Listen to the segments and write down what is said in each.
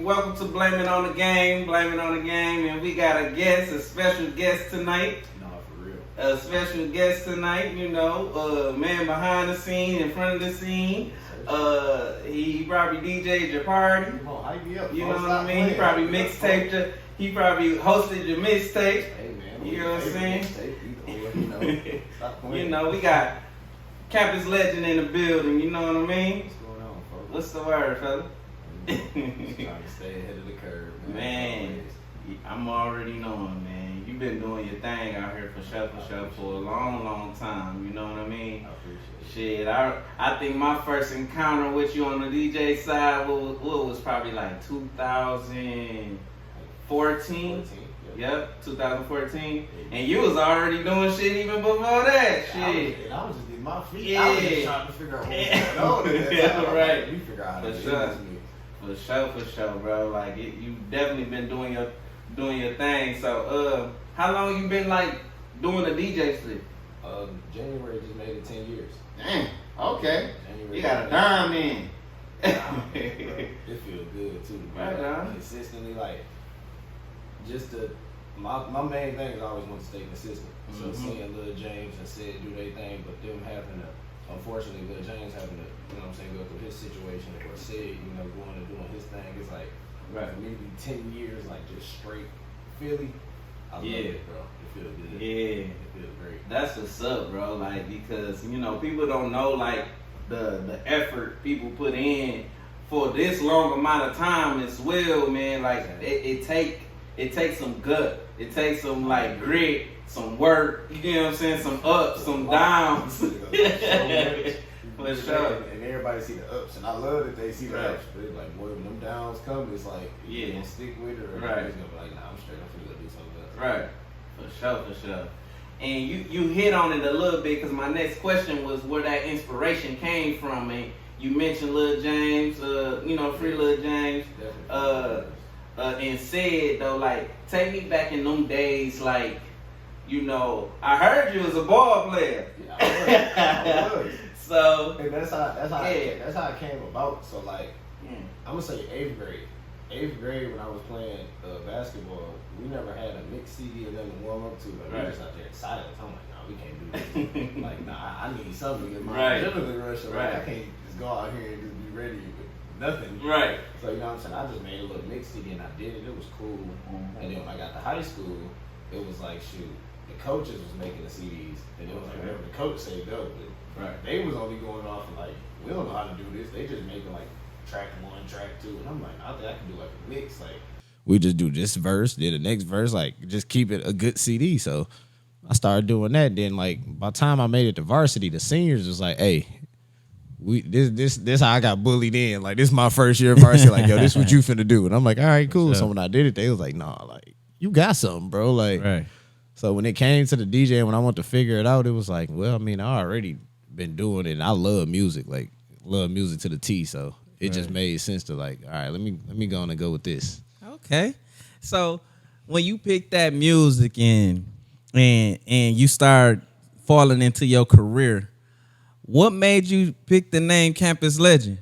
Welcome to Blame It On The Game, and we got a guest, a special guest tonight. No, for real. A special guest tonight, man behind the scene, in front of the scene. He probably DJ'd your party. Come on, hype me up. You know what I mean? He probably mixtaped you. He probably hosted your mixtape. Hey man, you know what I'm saying? You know, we got campus legend in the building. You know what I mean? What's going on, folks? What's the word, fella? Just trying to stay ahead of the curve, man. I'm already knowing, man. You've been doing your thing out here for a long time. You know what I mean? I appreciate Shit, I think my first encounter with you on the DJ side was probably like 2014. Yep, 2014. And you was already doing shit even before that. Shit. I was just getting my feet. Yeah. I was just trying to figure out what was going on. Yeah, right. You figure out how to For do sure. this. For sure, bro. Like you definitely been doing your thing. So, how long you been like doing the DJ shit? January just made it 10 years. Damn. Okay. January You got a dime in. It feels good too. Right on. Consistently, like my main thing is I always want to stay consistent. So seeing Lil James and Sid do their thing, but them having to, unfortunately, Lil James having to, go through his situation, or Sid, going and doing his thing. It's like, Right. for me to be 10 years, like just straight Philly, I love it, bro. It feels good. Yeah. It feels great. That's what's up, bro. Like, because, people don't know, like, the effort people put in for this long amount of time as well, man. Like, it takes some gut. It takes some, like, grit, some work. You know what I'm saying? Some ups, some downs. For sure. And everybody see the ups, and I love that they see the Right. ups. But it's like, boy, when them downs come, it's like, you gonna stick with it, or Right. you're gonna be like, nah, I'm straight. I'm finna go do something else. Right. For sure. And you hit on it a little bit, because my next question was where that inspiration came from. And you mentioned Lil James, free Lil James, and said, though, like, take me back in them days, like, I heard you was a ball player. Yeah, I was. So, And that's how it came about. So like, I'm gonna say 8th grade. 8th grade, when I was playing basketball, we never had a mixed CD or nothing to warm up to. But we Right. just out there excited. I'm like, nah, we can't do this. Like, nah, I need something to get my Right. adrenaline rush. So Right. like, I can't just go out here and just be ready with nothing. right. So you know what I'm saying? I just made a little mix CD and I did it. It was cool. And then when I got to high school, it was like, shoot, the coaches was making the CDs, and it was like whatever the coach said go. But Right. they was only going off of like, we don't know how to do this. They just making like track 1, track 2, and I'm like, I think I can do like a mix. Like, we just do this verse, then the next verse, like just keep it a good CD. So I started doing that. Then like by the time I made it to varsity, the seniors was like, hey, this how I got bullied in. Like, this is my first year of varsity. Like, yo, this what you finna do. And I'm like, all right, cool. So when I did it, they was like, nah, like, you got something, bro. Like, Right. So when it came to the DJ, when I wanted to figure it out, it was like, well, I mean, I already been doing it, and I love music, like love music to the T. So it just made sense to like, all right, let me go on and go with this. Okay. So when you pick that music and you start falling into your career, what made you pick the name Campus Legend?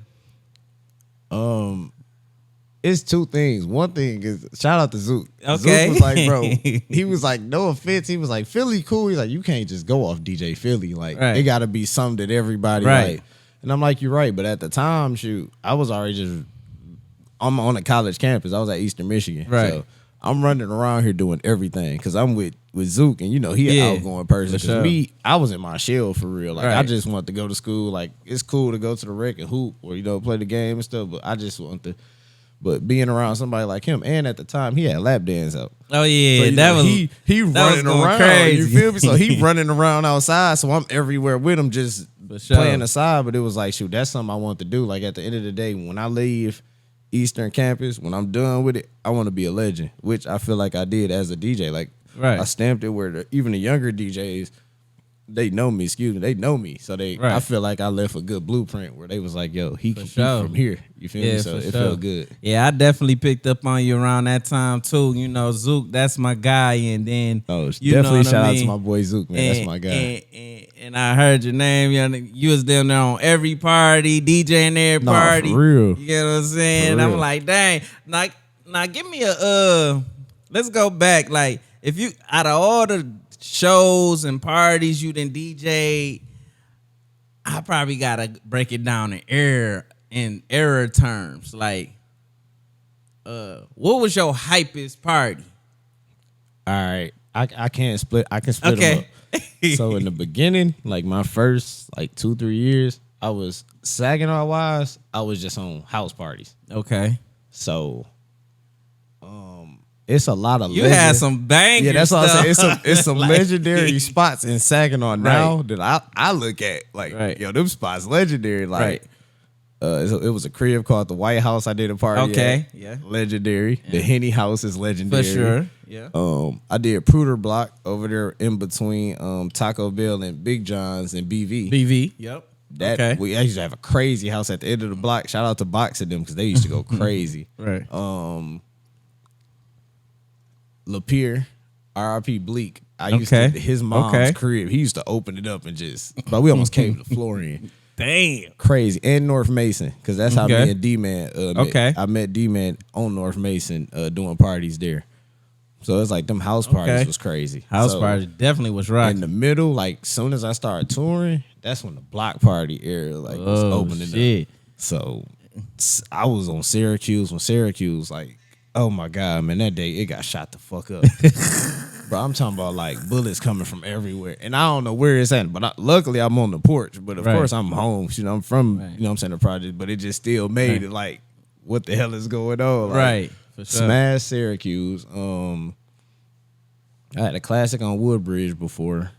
It's two things. One thing is, shout out to Zook. Okay. Zook was like, bro, he was like, no offense. He was like, Philly cool. He's like, you can't just go off DJ Philly. Like, Right. it got to be something that everybody Right. like. And I'm like, you're right. But at the time, shoot, I was already I'm on a college campus. I was at Eastern Michigan. Right. So I'm running around here doing everything because I'm with Zook, and he an outgoing person. for Because sure. me, I was in my shell for real. Like, I Right. just wanted to go to school. Like, it's cool to go to the rec and hoop or, play the game and stuff. But I just want to. But being around somebody like him, and at the time he had lap dance out. Oh yeah, So, that was he that running was going around. crazy. You feel me? So he running around outside. So I'm everywhere with him, just For sure. playing aside. But it was like, shoot, that's something I want to do. Like, at the end of the day, when I leave Eastern Campus, when I'm done with it, I want to be a legend, which I feel like I did as a DJ. Like, Right. I stamped it where even the younger DJs they know me. Excuse me, they know me. So they, Right. I feel like I left a good blueprint where they was like, "Yo, he can sure. from here." You feel me? So for it sure. felt good. Yeah, I definitely picked up on you around that time too. You know, Zook, that's my guy, and then Oh, you definitely know what shout I out mean? to my boy Zook, man. That's my guy. And I heard your name. You was down there on every party, DJing every Nah, party. for real. You get what I'm saying? For I'm real. like, dang. Now give me let's go back. Like, if you out of all the shows and parties you done DJ, I probably gotta break it down in error terms. Like, what was your hypest party? All right, I can't split. I can split Okay. them up. So in the beginning, like my first like 2-3 years, I was Saginaw wise. I was just on house parties. Okay. So, it's a lot of You had some bangers. Yeah, that's what I said. It's some Like- legendary spots in Saginaw now that I look at like, Right. yo, them spots legendary. Like, Right. it was a crib called the White House. I did a party. Okay, at. yeah. Legendary. The Henny House is legendary. For sure. Yeah. I did Pruder Block over there in between Taco Bell and Big John's and BV. BV. Yep. That okay. we used to have a crazy house at the end of the block. Shout out to Box and them because they used to go crazy. Right. Lapeer, RIP Bleak. I used to his mom's crib. He used to open it up and but we almost caved the floor in. Damn. Crazy. And North Mason, because that's how Okay. me and D-Man met. Okay. I met D-Man on North Mason doing parties there. So it's like them house parties was crazy. House So, party definitely was right. in the middle, like soon as I started touring, that's when the block party era was opening shit. up. So I was on Syracuse when Syracuse, like, oh my God, man, that day it got shot the fuck up. Bro, I'm talking about like bullets coming from everywhere. And I don't know where it's at, but luckily I'm on the porch. But of Right. course I'm home. You know, I'm from, Right. you know what I'm saying, the project, but it just still made it like, what the hell is going on? Like, Right. For sure. Smash Syracuse. I had a classic on Woodbridge before.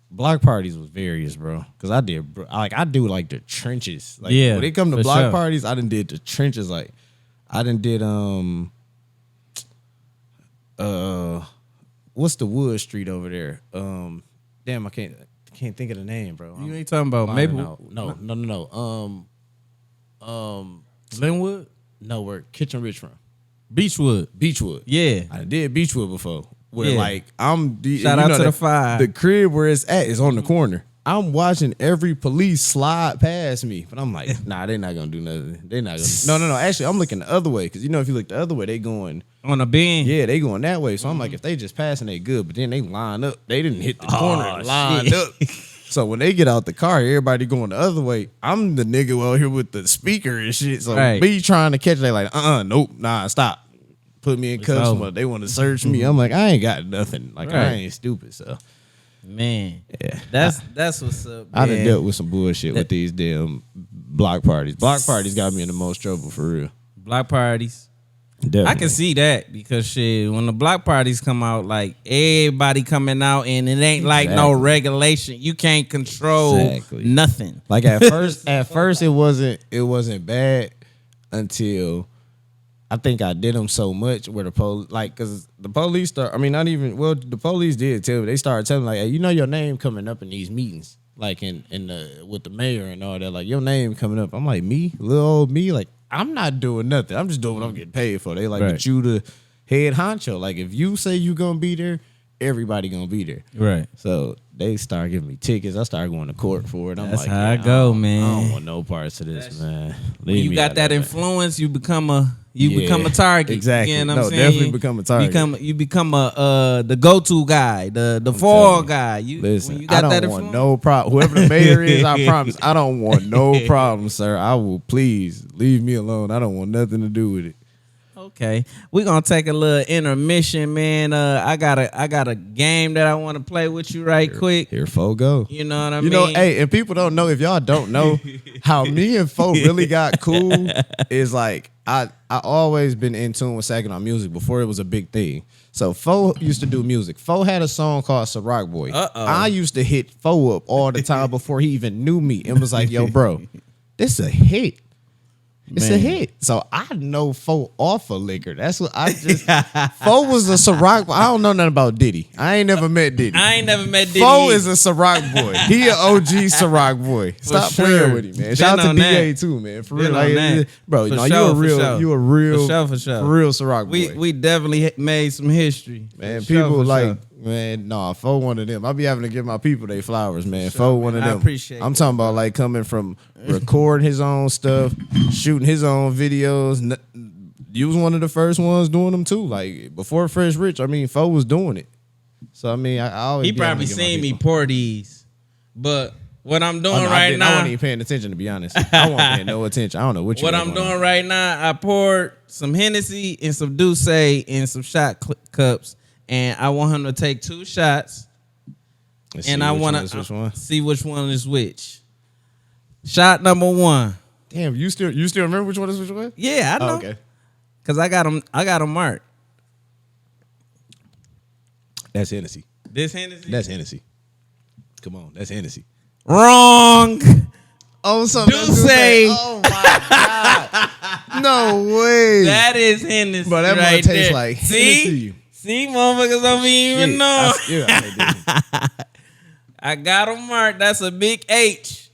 Block parties was various, bro. Cause I do like the trenches. Like Yeah, when it come to for block sure. parties, I done did the trenches. Like I done did what's the Wood Street over there? Damn, I can't think of the name, bro. You ain't talking about Maple? No. Linwood? No, where Kitchen Ridge from? Beechwood. Beechwood. Yeah. I did Beechwood before. Where Yeah. like I'm Shout out to the five. The crib where it's at is on the corner. I'm watching every police slide past me, but I'm like, nah, they're not gonna do nothing. They're not gonna. No. Actually, I'm looking the other way because if you look the other way, they going. On a bend. Yeah, they going that way. So I'm like, if they just passing, they good. But then they line up. They didn't hit the corner, lined shit. up. So when they get out the car, everybody going the other way. I'm the nigga out here with the speaker and shit. So Right. me trying to catch, they like, nope, nah, stop. Put me in It's cuffs. over. They want to search me. I'm like, I ain't got nothing. Like I Right. ain't stupid. So Man. yeah, That's what's up. I done man. dealt with some bullshit with these damn block parties. Block parties got me in the most trouble for real. Block parties. Definitely. I can see that because shit, when the block parties come out, like everybody coming out and it ain't like no Exactly. regulation. You can't control Exactly. nothing. Like at first it wasn't bad until I think I did them so much where the police, like, cause the police the police did tell me. They started telling me like, hey, you know your name coming up in these meetings, like in the with the mayor and all that. Like your name coming up. I'm like, me, little old me, like I'm not doing nothing. I'm just doing what I'm getting paid for. They like, Right. but you the head honcho. Like if you say you gonna be there, everybody gonna be there. Right. So they started giving me tickets. I started going to court for it. I'm That's like, how I yeah, go, I man. don't want no parts of this, man. When Leave you me got out that of influence, you become a Yeah, target. exactly. You know what No, I'm saying? definitely become a target. You become a the go to guy, the fall guy. You Listen, when you got I that don't want influence. no problem. Whoever the mayor is, I promise, I don't want no problem, sir. I will please leave me alone. I don't want nothing to do with it. Okay, we're gonna take a little intermission, man. I got a game that I want to play with you right quick. Here, Fo go. You know what I You mean? know, hey, and people don't know, if y'all don't know how me and Fo really got cool is like I always been in tune with Saginaw music before it was a big thing. So Fo used to do music. Fo had a song called Ciroc Boy. I used to hit Fo up all the time before he even knew me and was like, yo, bro, this a hit. It's a Man. hit. So I know Fo off of liquor. That's what I just. Fo was a Ciroc. I don't know nothing about Diddy. I ain't never met Diddy. I ain't never met Diddy. Fo is a Ciroc boy. He an OG Ciroc boy. Stop sure. playing with him, man. Been Shout out to on DA that. too, man. For Been real, on that. bro. For No, sure. you a real, For sure. for real Ciroc boy. We definitely made some history. Man, For sure, people for like, sure. man, nah, Fo one of them. I be having to give my people their flowers, man. Fo one of man. I them. appreciate I'm that, talking about like coming from recording his own stuff, shooting his own videos. You was one of the first ones doing them too. Like before Fresh Rich, I mean, Fo was doing it. So I mean, I always He be having probably to give my seen me people- pour these, but what I'm doing Oh, no, right I now, wasn't even paying attention, to be honest. I wasn't paying no attention. I don't know what you. what got I'm going doing on. right now, I poured some Hennessy and some Douce in some shot cups, and I want him to take 2 shots, Let's and see I which want one is which one. to see which one is which. Shot number 1. Damn, you still remember which one is which one? Yeah, I know. Oh, okay, Cause I got him marked. that's Hennessy. This Hennessy. That's Hennessy. Come on, that's Hennessy. Wrong. Oh, something. Douce. Oh my god! No way. That is Hennessy. Bro, that right mother tastes there. like See? Hennessy. See, motherfuckers don't even Shit, know. I I got him marked. That's a big H.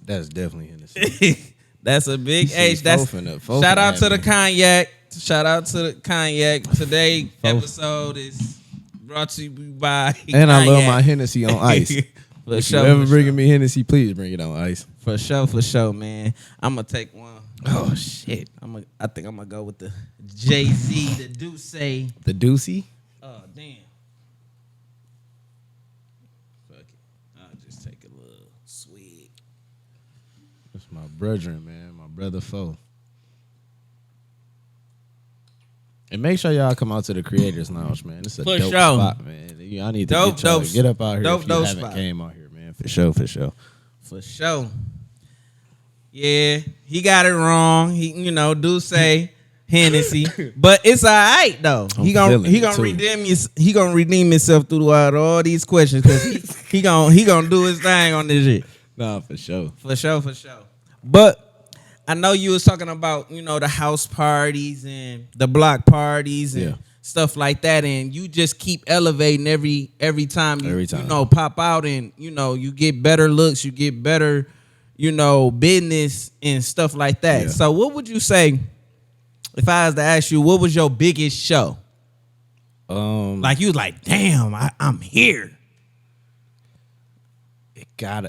that's definitely Hennessy. That's a big See, H. That's Fo shout finna out to have the me. cognac. Shout out to the cognac. Today Fo. episode is brought to you by And I love my cognac. Hennessy on ice. For If sure, you ever for bringing sure. me Hennessy, please bring it on ice. For sure, man. I'm gonna take one. Oh shit, I think I'm gonna go with the Jay-Z, the Douce. the Deucey. Oh damn. Fuck it. I'll just take a little swig. That's my brethren, man. My brother Fo. And make sure y'all come out to the Creators Lounge, man. It's a For dope sure. spot, man. Y'all need to Dope, get, y'all dope, to get up out here dope, if you dope haven't spot. came out here, man. For sure, for sure. For sure. Yeah, he got it wrong. He, do say Hennessy, but it's all right though. I'm He gonna feeling it, too. redeem himself throughout all these questions because he gonna do his thing on this shit. Nah, for sure. For sure. But I know you was talking about, the house parties and the block parties and Yeah. stuff like that, and you just keep elevating every time you, Every time. pop out, and you get better looks, you get better, business and stuff like that. Yeah. So what would you say if I was to ask you what was your biggest show? Like you was like, damn, I'm here. Bro,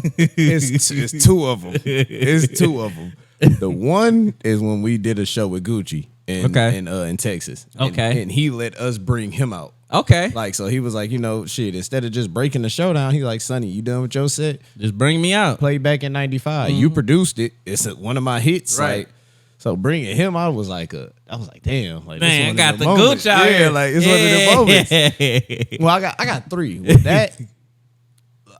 it's 2 of them. It's 2 of them. The one is when we did a show with Gucci in Texas. Okay. And he let us bring him out. Okay. Like, so he was like, shit, instead of just breaking the show down, he's like, Sonny, you done with your set? Just bring me out. Played back in 95. You produced it. It's one of my hits. Right. Like, so bringing him out was like I was like, damn. Like, this Man, one got of the them moments. Gucci out yeah, here. like, it's one of the moments. Well, I got 3. With that,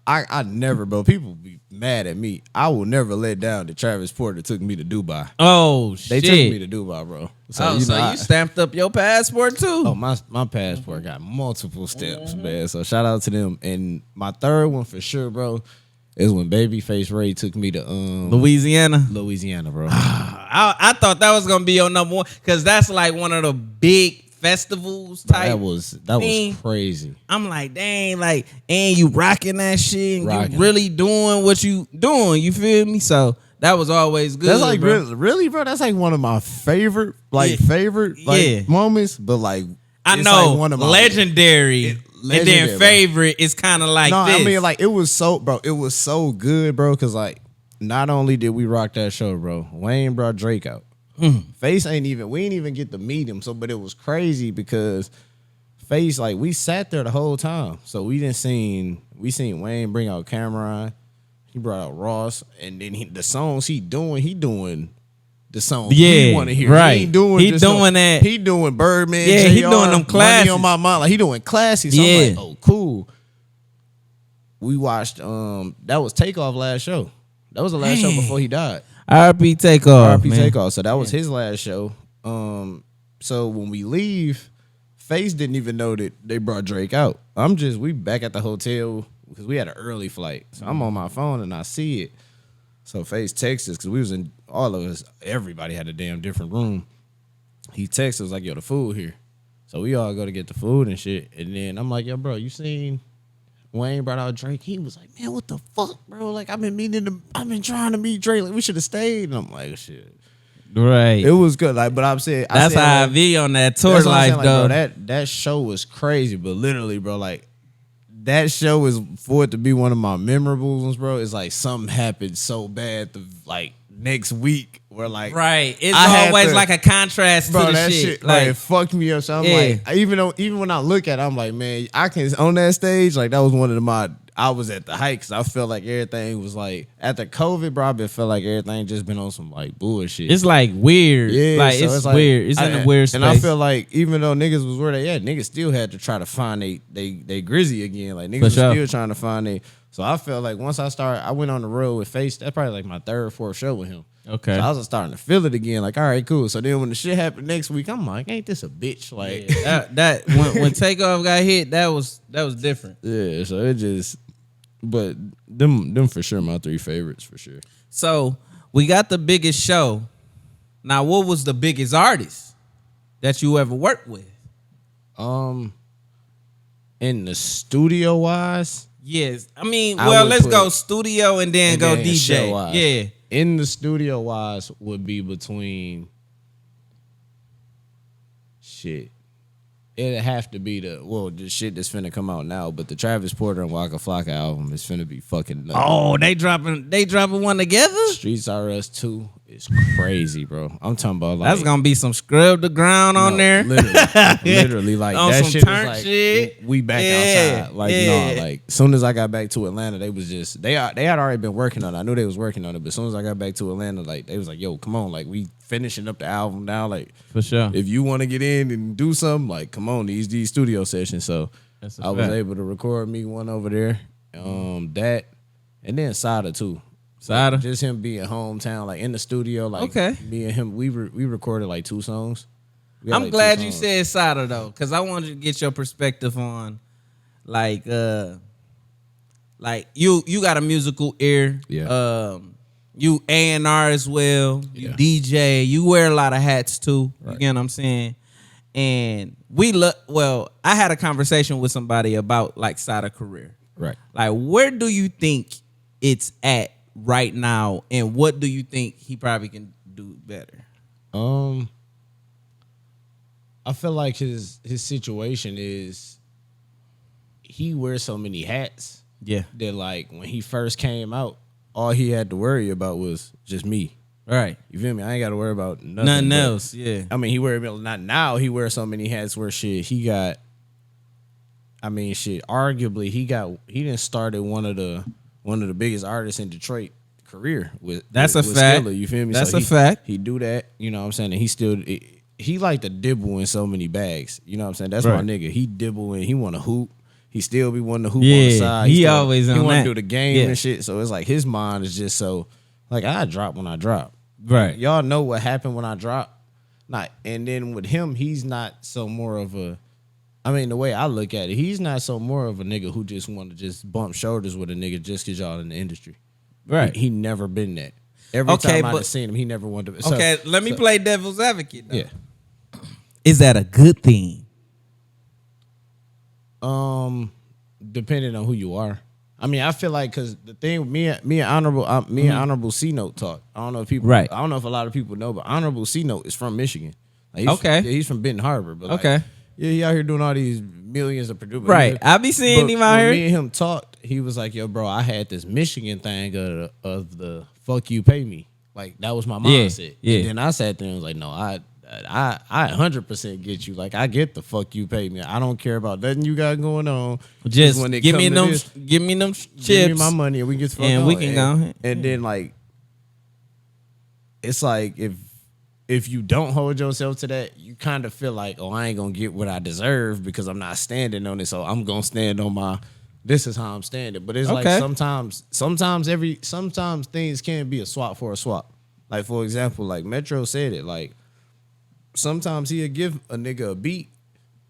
I never, bro. People be mad at me. I will never let down that Travis Porter took me to Dubai. Oh They shit! took me to Dubai, bro. So, you stamped up your passport too? Oh, my passport got multiple steps, man. So shout out to them. And my 3rd one for sure, bro, is when Babyface Ray took me to Louisiana. bro. I thought that was gonna be your number 1 because that's like one of the big festivals type. That was thing. crazy. I'm like, dang, like, and you rocking that shit, and Rocking. you really doing what you doing. You feel me? So that was always good. That's like bro. really, bro. That's like one of my favorite, Yeah. moments. But like, I it's know, like one of my legendary, and legendary, then bro. favorite is kind of like No, this. I mean, like it was so good, bro. Because like, not only did we rock that show, bro, Wayne brought Drake out. Face we ain't even get to meet him. So, but it was crazy because Face, like, we sat there the whole time. So we seen Wayne bring out Cameron. He brought out Ross, and then the songs he doing the songs we want to hear. right. He ain't doing He just doing that. He doing Birdman. Yeah, JR, he doing them Money classics. on my mind. Like he doing classics. So Yeah. I'm like, oh, cool. We watched that was Takeoff last show. That was the last show before he died. RP Takeoff, RP man. Takeoff. So that was his last show. So when we leave, Face didn't even know that they brought Drake out. We back at the hotel because we had an early flight. So I'm on my phone and I see it. So Face texted us because we was in all of us. Everybody had a damn different room. He texted us like, "Yo, the food here." So we all go to get the food and shit. And then I'm like, "Yo, bro, you seen Wayne brought out Drake?" He was like, "Man, what the fuck, bro? Like, I've been trying to meet Drake. Like, we should have stayed." And I'm like, "Shit." Right. It was good. Like, but I'm saying That's said, how I like, be on that tour that's what I'm life, saying, like, though. bro, that show was crazy. But literally, bro, like that show is for it to be one of my memorable ones, bro. It's like something happened so bad the like next week where like Right. It's I had always to- like a contrast bro, to the that shit. like Like, it fucked me up. So I'm Yeah. like, even when I look at it, I'm like, man, I can on that stage, like that was one of my I was at the height because I felt like everything was like after COVID, bro. I been felt like everything just been on some like bullshit. it's like weird. Yeah, Like, so it's weird. It's in a weird space. And I feel like even though niggas was where they at, niggas still had to try to find they grizzy again. Like niggas was sure. still trying to find they. So I felt like once I went on the road with Face. That's probably like my third, fourth show with him. Okay. So I was starting to feel it again. Like, all right, cool. So then when the shit happened next week, I'm like, ain't this a bitch? Like, that when Takeoff got hit, that was different. yeah. So it just, but them for sure my three favorites for sure. So we got the biggest show. Now, what was the biggest artist that you ever worked with? In the studio wise. Yes, I mean, I well, would let's put- go studio and then and go then DJ. show-wise. Yeah, In the studio wise would be between shit. It'd have to be the shit that's finna come out now, but the Travis Porter and Waka Flocka album is finna be fucking nuts. Oh, they dropping one together. Streets R Us 2 is crazy, bro. I'm talking about like That's gonna be some scrub the ground on no, there. literally like On that some shit is turnt like shit. we back Yeah, outside. Like yeah. no, like soon as I got back to Atlanta, they was just they had already been working on it. I knew they was working on it, but as soon as I got back to Atlanta, like they was like, "Yo, come on, like we finishing up the album now. Like For sure. if you want to get in and do something, like come on, these studio sessions." So That's a I was fact. able to record me one over there, that, and then Sada too. Sada? Just him being hometown, like in the studio, like Okay. me and him, we recorded like 2 songs. We had, I'm like, 2 glad you songs. said Sada though, because I wanted to get your perspective on, like you got a musical ear. Yeah. You A&R as well. You Yeah. DJ. You wear a lot of hats too. You Right. get what I'm saying? And I had a conversation with somebody about like Sada career. Right. Like, where do you think it's at right now, and what do you think he probably can do better? I feel like his situation is he wears so many hats Yeah. that like when he first came out, all he had to worry about was just me. Right. You feel me? I ain't got to worry about Nothing but- else. Yeah. I mean, he wear not now. He wears so many hats where shit he got. I mean, shit. Arguably, he didn't started one of the biggest artists in Detroit career with That's with, a with fact. Skilla, you feel me? That's So a fact. He do that. You know what I'm saying? And he still he like to dibble in so many bags. You know what I'm saying? That's Right. my nigga. He dibble in. He want to hoop. He still be wanting to hoop on Yeah, the side. he still, always he on want that. to do the game Yeah. and shit. So it's like his mind is just so like I drop when I drop. Right. Y'all know what happened when I dropped. Not and then with him, he's not so more of a. I mean, the way I look at it, he's not so more of a nigga who just want to just bump shoulders with a nigga just cause y'all in the industry. Right. He never been that. Every Okay, time but- I've seen him, he never wanted to. Okay, let me play devil's advocate though. Yeah. Is that a good thing? Depending on who you are. I mean, I feel like because the thing, me and Honorable C Note talk. I don't know if people, Right. I don't know if a lot of people know, but Honorable C Note is from Michigan. Like, he's Okay. he's from Benton Harbor, but like, Okay. yeah, he out here doing all these millions of producers. Right. I be seeing him out when here. me and him talked, he was like, "Yo, bro, I had this Michigan thing of the fuck you pay me." Like that was my Yeah, mindset. yeah. And then I sat there and was like, "No, I 100% get you. Like I get the fuck you pay me. I don't care about nothing you got going on. Just when it give come me to them, this, give me them chips. give me my money and we can get the fuck And on. we can go ahead. And then like, it's like if you don't hold yourself to that, you kind of feel like, oh, I ain't gonna get what I deserve because I'm not standing on it. So I'm gonna stand on my. This is how I'm standing. But it's like Okay. sometimes things can be a swap for a swap. Like for example, like Metro said it. Like sometimes he'll give a nigga a beat.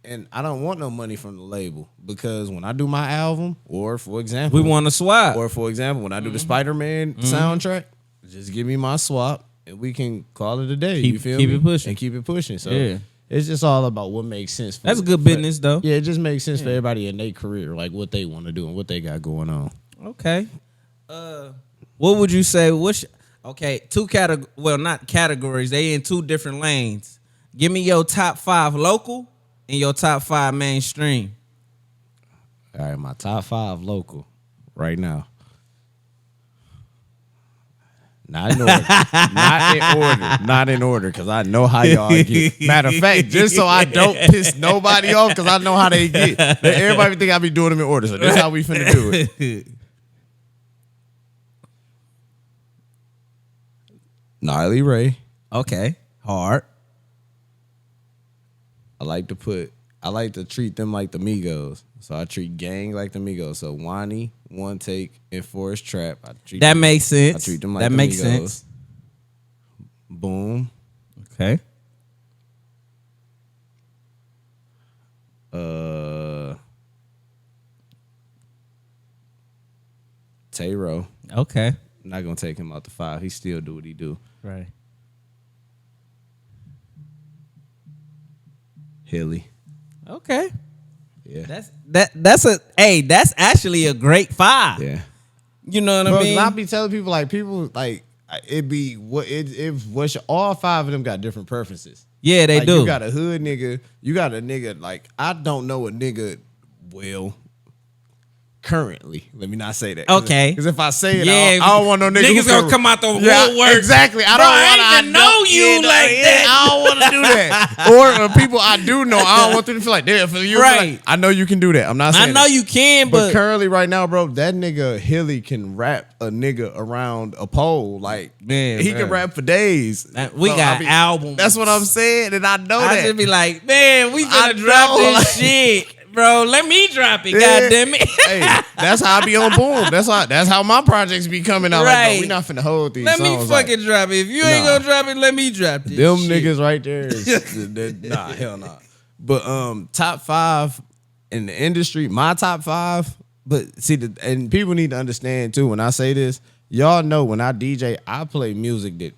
And I don't want no money from the label because when I do my album, or for example, We want to swap. or for example, when I do the Spider-Man soundtrack, just give me my swap and we can call it a day. You feel keep me? it pushing. And keep it pushing. So Yeah. it's just all about what makes sense. That's good business, though. Yeah, it just makes sense for everybody in their career, like what they want to do and what they got going on. Okay. What would you say? Okay, not categories. They in two different lanes. Give me your top 5 local and your top 5 mainstream. All right, my top 5 local right now. Not in order. Not in order, because I know how y'all get. Matter of fact, just so I don't piss nobody off, because I know how they get. Everybody think I be doing them in order, so this is how we finna do it. Gnarly Ray. Okay. Hard. I like to treat them like the Migos. So I treat Gang like the Migos. So Wani, One Take, and Forest Trap. That makes sense. I treat them like that the makes Migos. sense. Boom. Okay. Tay-Ro. Okay. I'm not gonna take him out the 5. He still do what he do. Right. Hilly. Okay. Yeah. That's actually a great 5. Yeah. You know what I Bro, mean? I be telling people it be what all 5 of them got different preferences. Yeah, they Like, do. You got a hood nigga. You got a nigga like I don't know a nigga currently. Let me not say that. Okay. Because if I say it, Yeah, I don't want no nigga. niggas gonna come out the woodwork. Exactly. I Bro, don't I want ain't even know you like that. I don't want to do that. Or people I do know, I don't want them to feel like, damn, for you. Right. Like, I know you can do that. I'm not saying I know that. you can, But but currently, right now, bro, that nigga Hilly can rap a nigga around a pole. Like, Man, he bro. can rap for days. We got albums. That's what I'm saying, and I know I that. just be like, man, we I gonna drop know, this like- shit. Bro, let me drop it, Yeah. goddamn it. Hey, that's how I be on Boom. That's how my projects be coming out. Like, Right. bro, we not finna hold these Let songs. me fucking drop it. If you ain't Nah. gonna drop it, let me drop this them shit. niggas right there. Nah, hell nah. But top 5 in the industry, my top 5. But see, and people need to understand too. When I say this, y'all know when I DJ, I play music that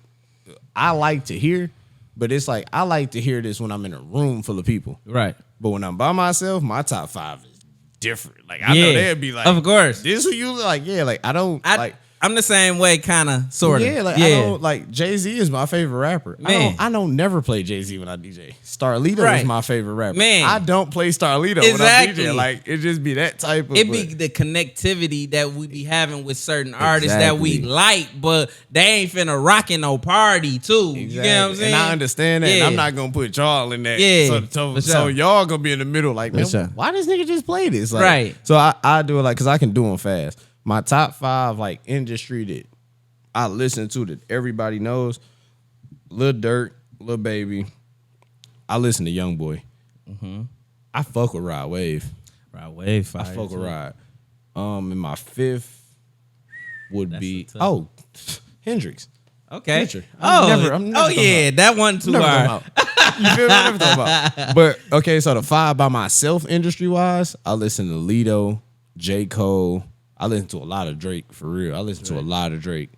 I like to hear. But it's like I like to hear this when I'm in a room full of people. Right. But when I'm by myself, my top 5 is different. Like I know they'd be like, of course. this who you like? Yeah, like I don't like. I'm the same way, kind of, sort of. Yeah, like I don't like Jay-Z is my favorite rapper. Man. I don't never play Jay-Z when I DJ. Starlito Right. is my favorite rapper. Man. I don't play Starlito when Exactly. I DJ. Like it just be that type of It be the connectivity that we be having with certain artists that we Exactly. like, but they ain't finna rock in no party too. Exactly. You get what I'm saying? And I understand that. Yeah. And I'm not gonna put y'all in that. Yeah, So for so sure. y'all gonna be in the middle like, man, sure. why this nigga just play this? Like, Right. So I do it like, cause I can do them fast. My top 5 like industry that I listen to that everybody knows: Lil Durk, Lil Baby. I listen to YoungBoy. Mm-hmm. I fuck with Rod Wave. Right, wave fire. I fuck with Rod. And my 5th would That's be a tough- Hendrix. Okay. Future. I'm never yeah, that one too Never hard. thought about. You feel me? Never thought about. But okay, so the 5 by myself, industry wise, I listen to Lido, J. Cole. I listen to a lot of Drake for real. I listen to a lot of Drake.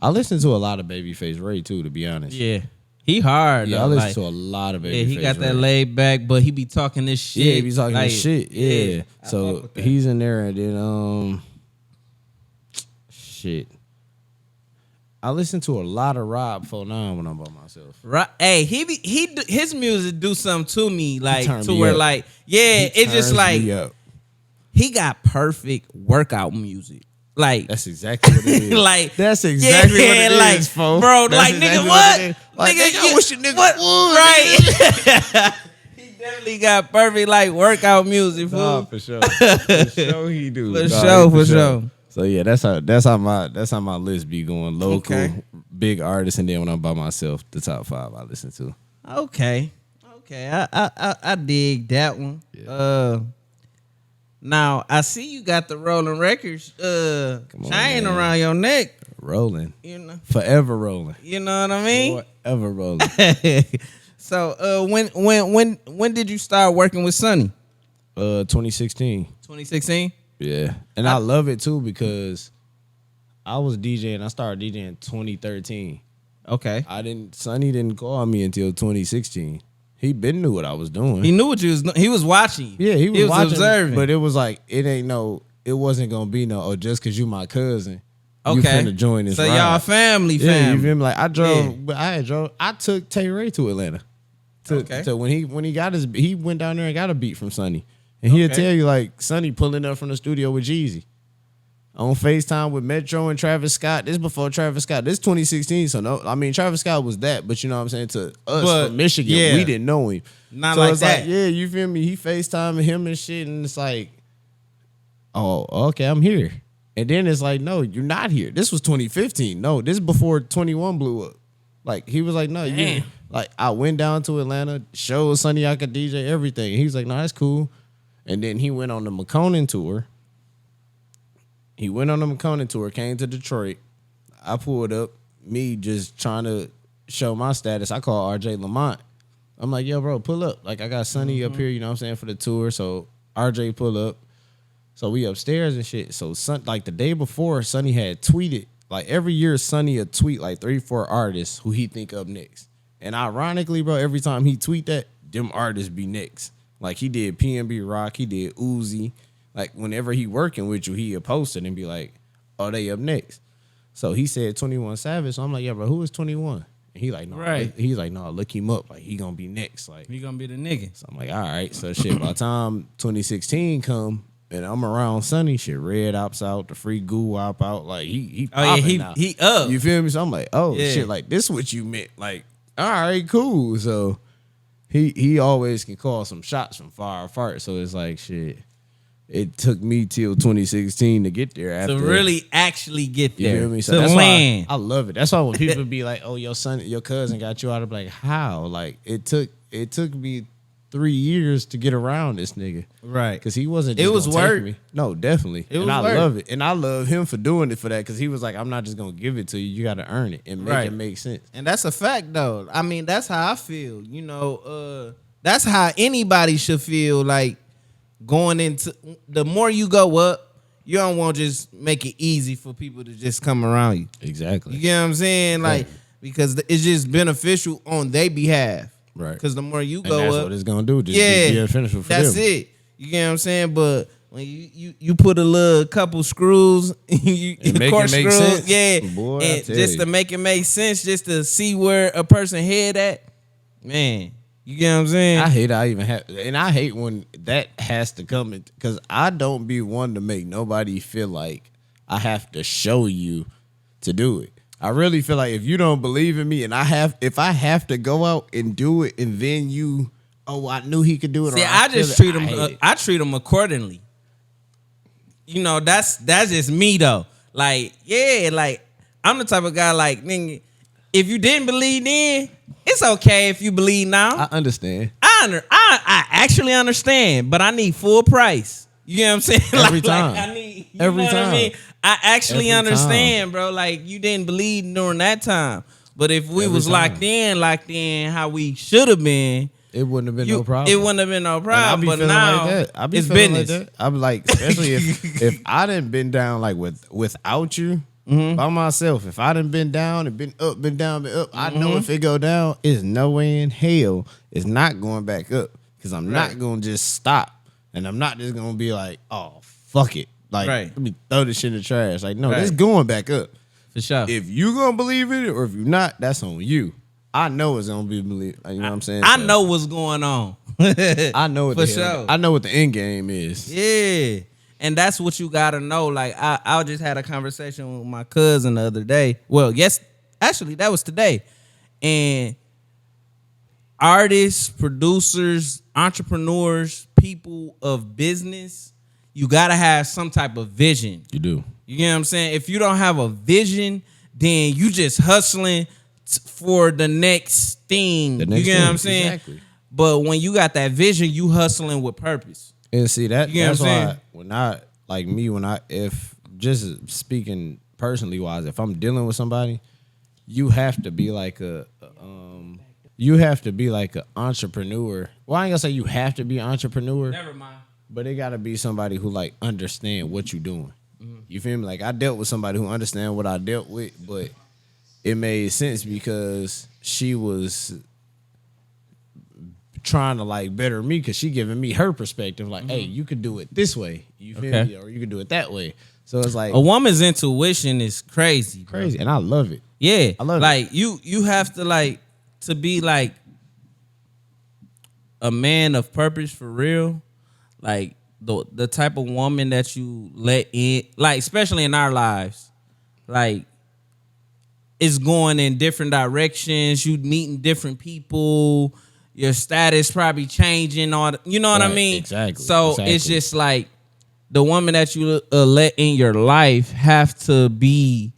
I listen to a lot of Babyface Ray too, to be honest. Yeah, he hard. Yeah, though. I listen like, to a lot of Babyface. yeah, he got that Ray. laid back, but he be talking this shit. Yeah, he be talking like, this shit. Yeah. I fuck So with that. he's in there, and then shit. I listen to a lot of Rob 49 when I'm by myself. Right. Hey, his music do something to me, like turned to me where up. like, yeah, He it's just turns like me up. he got perfect workout music. Like That's exactly what it is. like That's exactly what it like, is, folks. bro. That's Like exactly nigga, what? it is. Like, nigga, nigga, I wish a nigga what? would, Right. He definitely got perfect like workout music, fool. Nah, for sure. For sure he do. For Nah, sure, for sure. So yeah, that's how my list be going. Local, Okay. big artists, and then when I'm by myself, the top 5 I listen to. Okay. I dig that one. Yeah. Now I see you got the Rolling Records on, chain man. around your neck. Rolling. You know. Forever rolling. You know what I mean? Forever rolling. So when did you start working with Sonny? 2016. 2016? Yeah, and I love it too because I was DJing. I started DJing 2013. Okay. Sonny didn't call me until 2016. He been knew what I was doing. He knew what he was watching you. Yeah, he was watching, observing. but it was like it wasn't gonna be just because you my cousin. Okay. You finna join this So ride. y'all family. Yeah, you feel me? Like I drove, Yeah. but I took Tay Ray to Atlanta. Okay. So when he got he went down there and got a beat from Sonny. And he'll tell you like Sonny pulling up from the studio with Jeezy. On FaceTime with Metro and Travis Scott. This before Travis Scott. This 2016. So no, I mean Travis Scott was that, but you know what I'm saying? To us But, from Michigan, yeah. we didn't know him. Not so like it's that. like, yeah, you feel me? He FaceTiming him and shit, and it's like, oh, okay, I'm here. And then it's like, no, you're not here. This was 2015. No, this is before 21 blew up. Like he was like, no, you Damn. like I went down to Atlanta, showed Sonny I could DJ everything. He was like, no, that's cool. And then he went on the McConan tour. Came to Detroit. I pulled up, me just trying to show my status. I called RJ Lamont. I'm like, yo, bro, pull up. Like, I got Sonny up here, you know what I'm saying, for the tour. So RJ pull up. So we upstairs and shit. So like the day before, Sonny had tweeted. Like every year, Sonny would tweet like 3-4 artists who he think up next. And ironically, bro, every time he tweet that, them artists be next. Like he did PNB Rock, he did Uzi. Like whenever he working with you, he'll post it and be like, oh, they up next. So he said 21 Savage. So I'm like, yeah, bro, who is 21? And he like, no, Right. He's like, no, look him up. Like he gonna be next. Like He gonna be the nigga. so I'm like, all right. So shit, by the time 2016 come and I'm around Sonny, shit, Red ops out, the free goo op out. Like he Oh yeah, popping now. he up. You feel me? So I'm like, oh Yeah. shit, like this what you meant. Like, all right, cool. So he always can call some shots from far apart. So it's like shit. It took me till 2016 to get there. After to really actually get you there. feel me? So to that's land. why I love it. That's why when people be like, "Oh, your cousin got you out," of like, how? Like it took me 3 years to get around this nigga. Right. Because he wasn't It just was gonna take work. me. No, definitely. It and was I work. love it. And I love him for doing it for that because he was like, I'm not just gonna give it to you. You gotta earn it and make Right. it make sense. And that's a fact though. I mean, that's how I feel. You know, that's how anybody should feel like going into the more you go up, you don't want to just make it easy for people to just come around you. Exactly. You get what I'm saying? Like, because it's just beneficial on their behalf. Right. Because the more you And go that's up, what it's gonna do. Just yeah, be beneficial for that's them. it. You get what I'm saying? But when you put a little couple screws, you And make it course make screws, sense. yeah, Boy, I and tell just you. to make it make sense, just to see where a person head at, man. You get what I'm saying? I hate when that has to come in because I don't be one to make nobody feel like I have to show you to do it. I really feel like if you don't believe in me and if I have to go out and do it and then I knew he could do it. See, or I feel just it, treat I them. hate it. I treat them accordingly. You know, that's just me though. Like, yeah, like I'm the type of guy like, nigga, if you didn't believe then, it's okay if you believe now. I understand. I actually understand, but I need full price. You get what I'm saying? Every time. I need Every know what I time. mean? I actually Every understand, bro. Like you didn't believe during that time. But if we Every was time. locked in how we should have been, It wouldn't have been no problem. it wouldn't have been no And I problem. be But feeling now like that. I be it's feeling business. like that. I'm like, especially if I didn't been down like without you by myself. If I didn't been down and been up, been down, been up, I know if it go down, it's no way in hell it's not going back up because I'm not gonna just stop and I'm not just gonna be like, oh fuck it, like let me throw this shit in the trash. Like no, it's going back up For sure. If you gonna believe in it or if you're not, that's on you. I know it's gonna be believed. You know what I'm saying? I So, know what's going on. I know what For the hell- sure. I know what the end game is. Yeah. And that's what you gotta know. Like I just had a conversation with my cousin the other day. Well, yes, actually that was today. And artists, producers, entrepreneurs, people of business, you gotta have some type of vision. You do. You get what I'm saying? If you don't have a vision, then you just hustling for the next thing. The next you get what thing, I'm saying? exactly. But when you got that vision, you hustling with purpose. And see that You get that's what I'm why saying? if just speaking personally wise, if I'm dealing with somebody, you have to be like an entrepreneur. Well, I ain't gonna say you have to be an entrepreneur, Never mind. But it gotta be somebody who like understand what you doing. You feel me? Like I dealt with somebody who understand what I dealt with, but it made sense because she was trying to like better me because she giving me her perspective. Like, hey, you could do it this way. You feel me? Or you could do it that way. So it's like a woman's intuition is crazy, bro. crazy, and I love it. Yeah, I love like you have to like to be like a man of purpose for real. Like the type of woman that you let in, like especially in our lives, like it's going in different directions. You meeting different people. Your status probably changing. You know what I Right, mean? exactly, So exactly. it's just like the woman that you let in your life have to be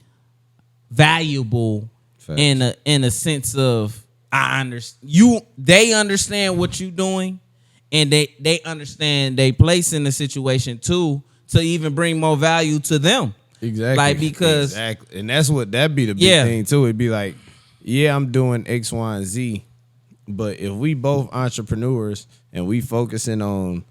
valuable Facts. in a sense of I understand you. They understand what you doing, and they understand they place in the situation too to even bring more value to them. Exactly. Like because exactly, and that's what that'd be the big Yeah. thing too. It'd be like, yeah, I'm doing X, Y, and Z, but if we both entrepreneurs and we focusing on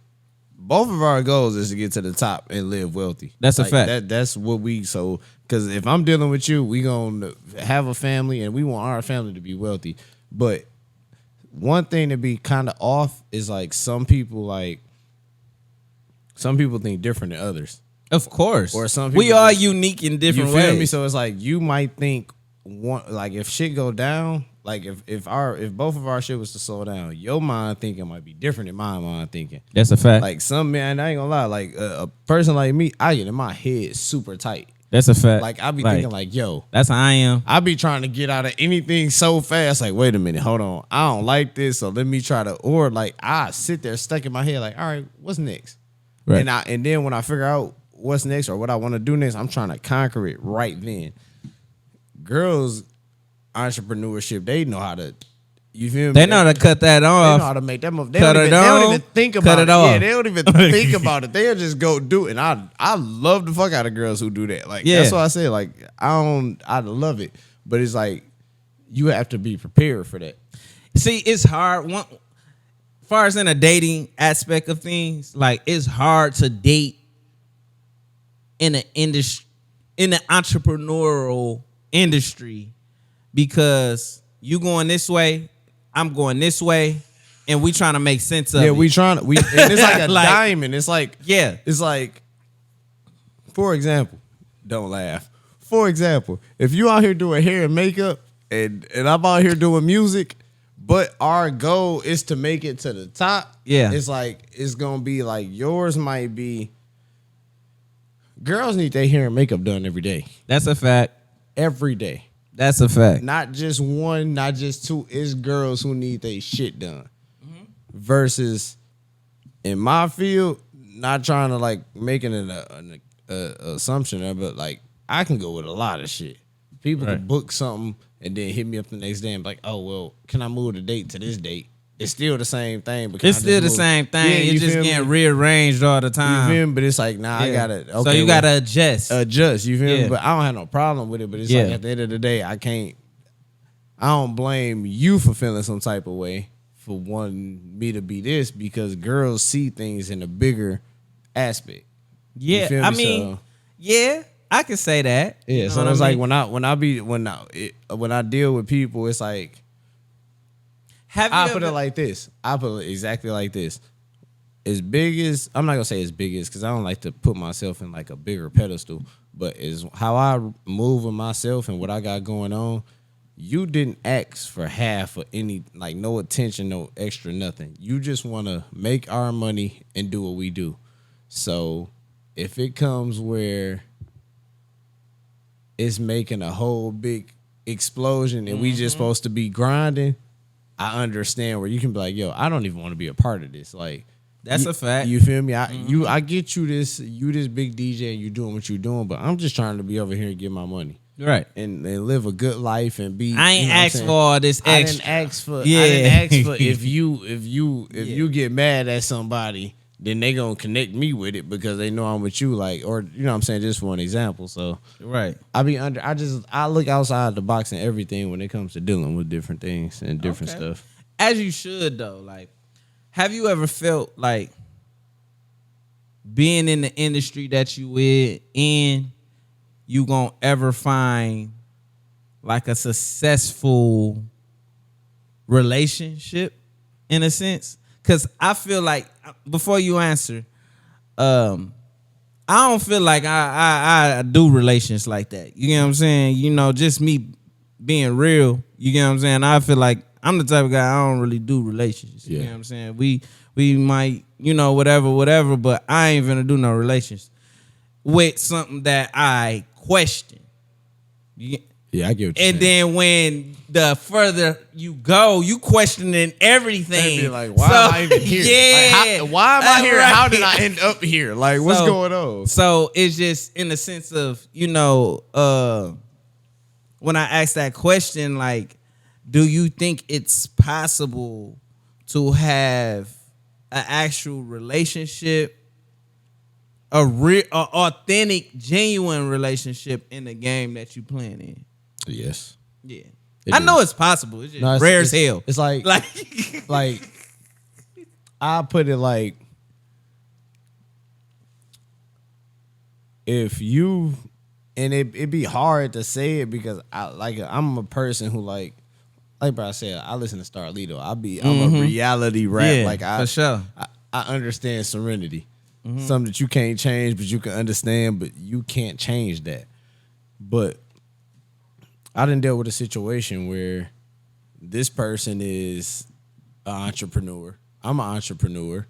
both of our goals is to get to the top and live wealthy. That's a fact. That's what we so because if I'm dealing with you, we gonna have a family and we want our family to be wealthy. But one thing to be kind of off is like some people think different than others. of course, Or some we people are just- unique in different you feel ways. me? So it's like you might think if shit go down, like if both of our shit was to slow down, your mind thinking might be different than my mind thinking. That's a fact. Like some man, I ain't gonna lie, like a person like me, I get in my head super tight. That's a fact. Like I be thinking like, yo, that's how I am. I be trying to get out of anything so fast. Like, wait a minute, hold on, I don't like this, so let me try to. Or like I sit there stuck in my head, like, all right, what's next? Right. And then when I figure out what's next or what I want to do next, I'm trying to conquer it right then. Girls, entrepreneurship, they know how to. You feel me? They know how to cut that They off. know how to make that move. They Cut don't it even on, think cut about it it. off. Yeah, they don't even think about it. They'll just go do it. And I love the fuck out of girls who do that. Like Yeah. that's why I say like I love it. But it's like you have to be prepared for that. See, it's hard. As far as in a dating aspect of things, like it's hard to date in an industry, in the entrepreneurial industry, because you going this way, I'm going this way, and we trying to make sense of it. Yeah, and it's like a Like- diamond. It's like Yeah. It's like, for example, don't laugh. For example, if you out here doing hair and makeup and I'm out here doing music, but our goal is to make it to the top, Yeah. it's like it's gonna be like yours might be. Girls need their hair and makeup done every day. That's a fact. Every day. That's a fact. Not just one, not just two. It's girls who need their shit done. Versus in my field, not trying to like making it an assumption there, but like I can go with a lot of shit. People Right. can book something and then hit me up the next day and be like, oh well, can I move the date to this date? It's still the same thing. But can It's I still just the move- same thing. Yeah, It's just feel getting me? rearranged all the You time. feel me? But it's like, nah, I Yeah. gotta. Okay, so you well, gotta adjust. adjust. You feel Yeah. me? But I don't have no problem with it. But it's Yeah. like at the end of the day, I don't blame you for feeling some type of way for wanting me to be this because girls see things in a bigger aspect. You Yeah, feel I me? mean, So- yeah, I can say that. Yeah, You know so what it's I like mean? when I deal with people, it's like Have you I put ever- it like this. I put it exactly like this. As big as I'm not gonna say as big as because I don't like to put myself in like a bigger pedestal, but is how I move with myself and what I got going on. You didn't ask for half or any like no attention, no extra nothing. You just want to make our money and do what we do. So if it comes where it's making a whole big explosion and we just supposed to be grinding, I understand where you can be like, yo, I don't even want to be a part of this. Like That's you- a fact. You feel me? I get you this big DJ and you doing what you're doing, but I'm just trying to be over here and get my money. right. And live a good life and be. I ain't you know what I'm asked saying? for all this I extra. didn't ask for. Yeah. I didn't ask for if you get mad at somebody, then they gonna connect me with it because they know I'm with you. Like, or you know what I'm saying, just for an example. So Right. I look outside the box and everything when it comes to dealing with different things and different Okay. stuff. As you should though. Like, have you ever felt like being in the industry that you in, you gonna ever find like a successful relationship in a sense? Because I feel like, before you answer, I don't feel like I do relations like that. You get what I'm saying? You know, just me being real. You get what I'm saying? I feel like I'm the type of guy, I don't really do relations. You Yeah. get what I'm saying? We might, whatever, but I ain't gonna do no relations with something that I question. You, Yeah, I get what you're and saying. then when the further you go, you questioning everything. They'd be like, why am I even here? Yeah. Like, why am I here? Right. How did I end up here? Like, what's So- going on? So it's just in the sense of, when I ask that question, like, do you think it's possible to have an actual relationship, a authentic, genuine relationship in the game that you playing in? Yes. Yeah. It I know is. it's possible. It's just No, rare as hell. It's like, like, I put it like, if you, and it'd be hard to say it because I'm a person who like bro, I said, I listen to Starlito. I'm a reality rap. Yeah, like for sure. I understand serenity. Something that you can't change, but you can understand, but you can't change that. But I done dealt with a situation where this person is an entrepreneur. I'm an entrepreneur,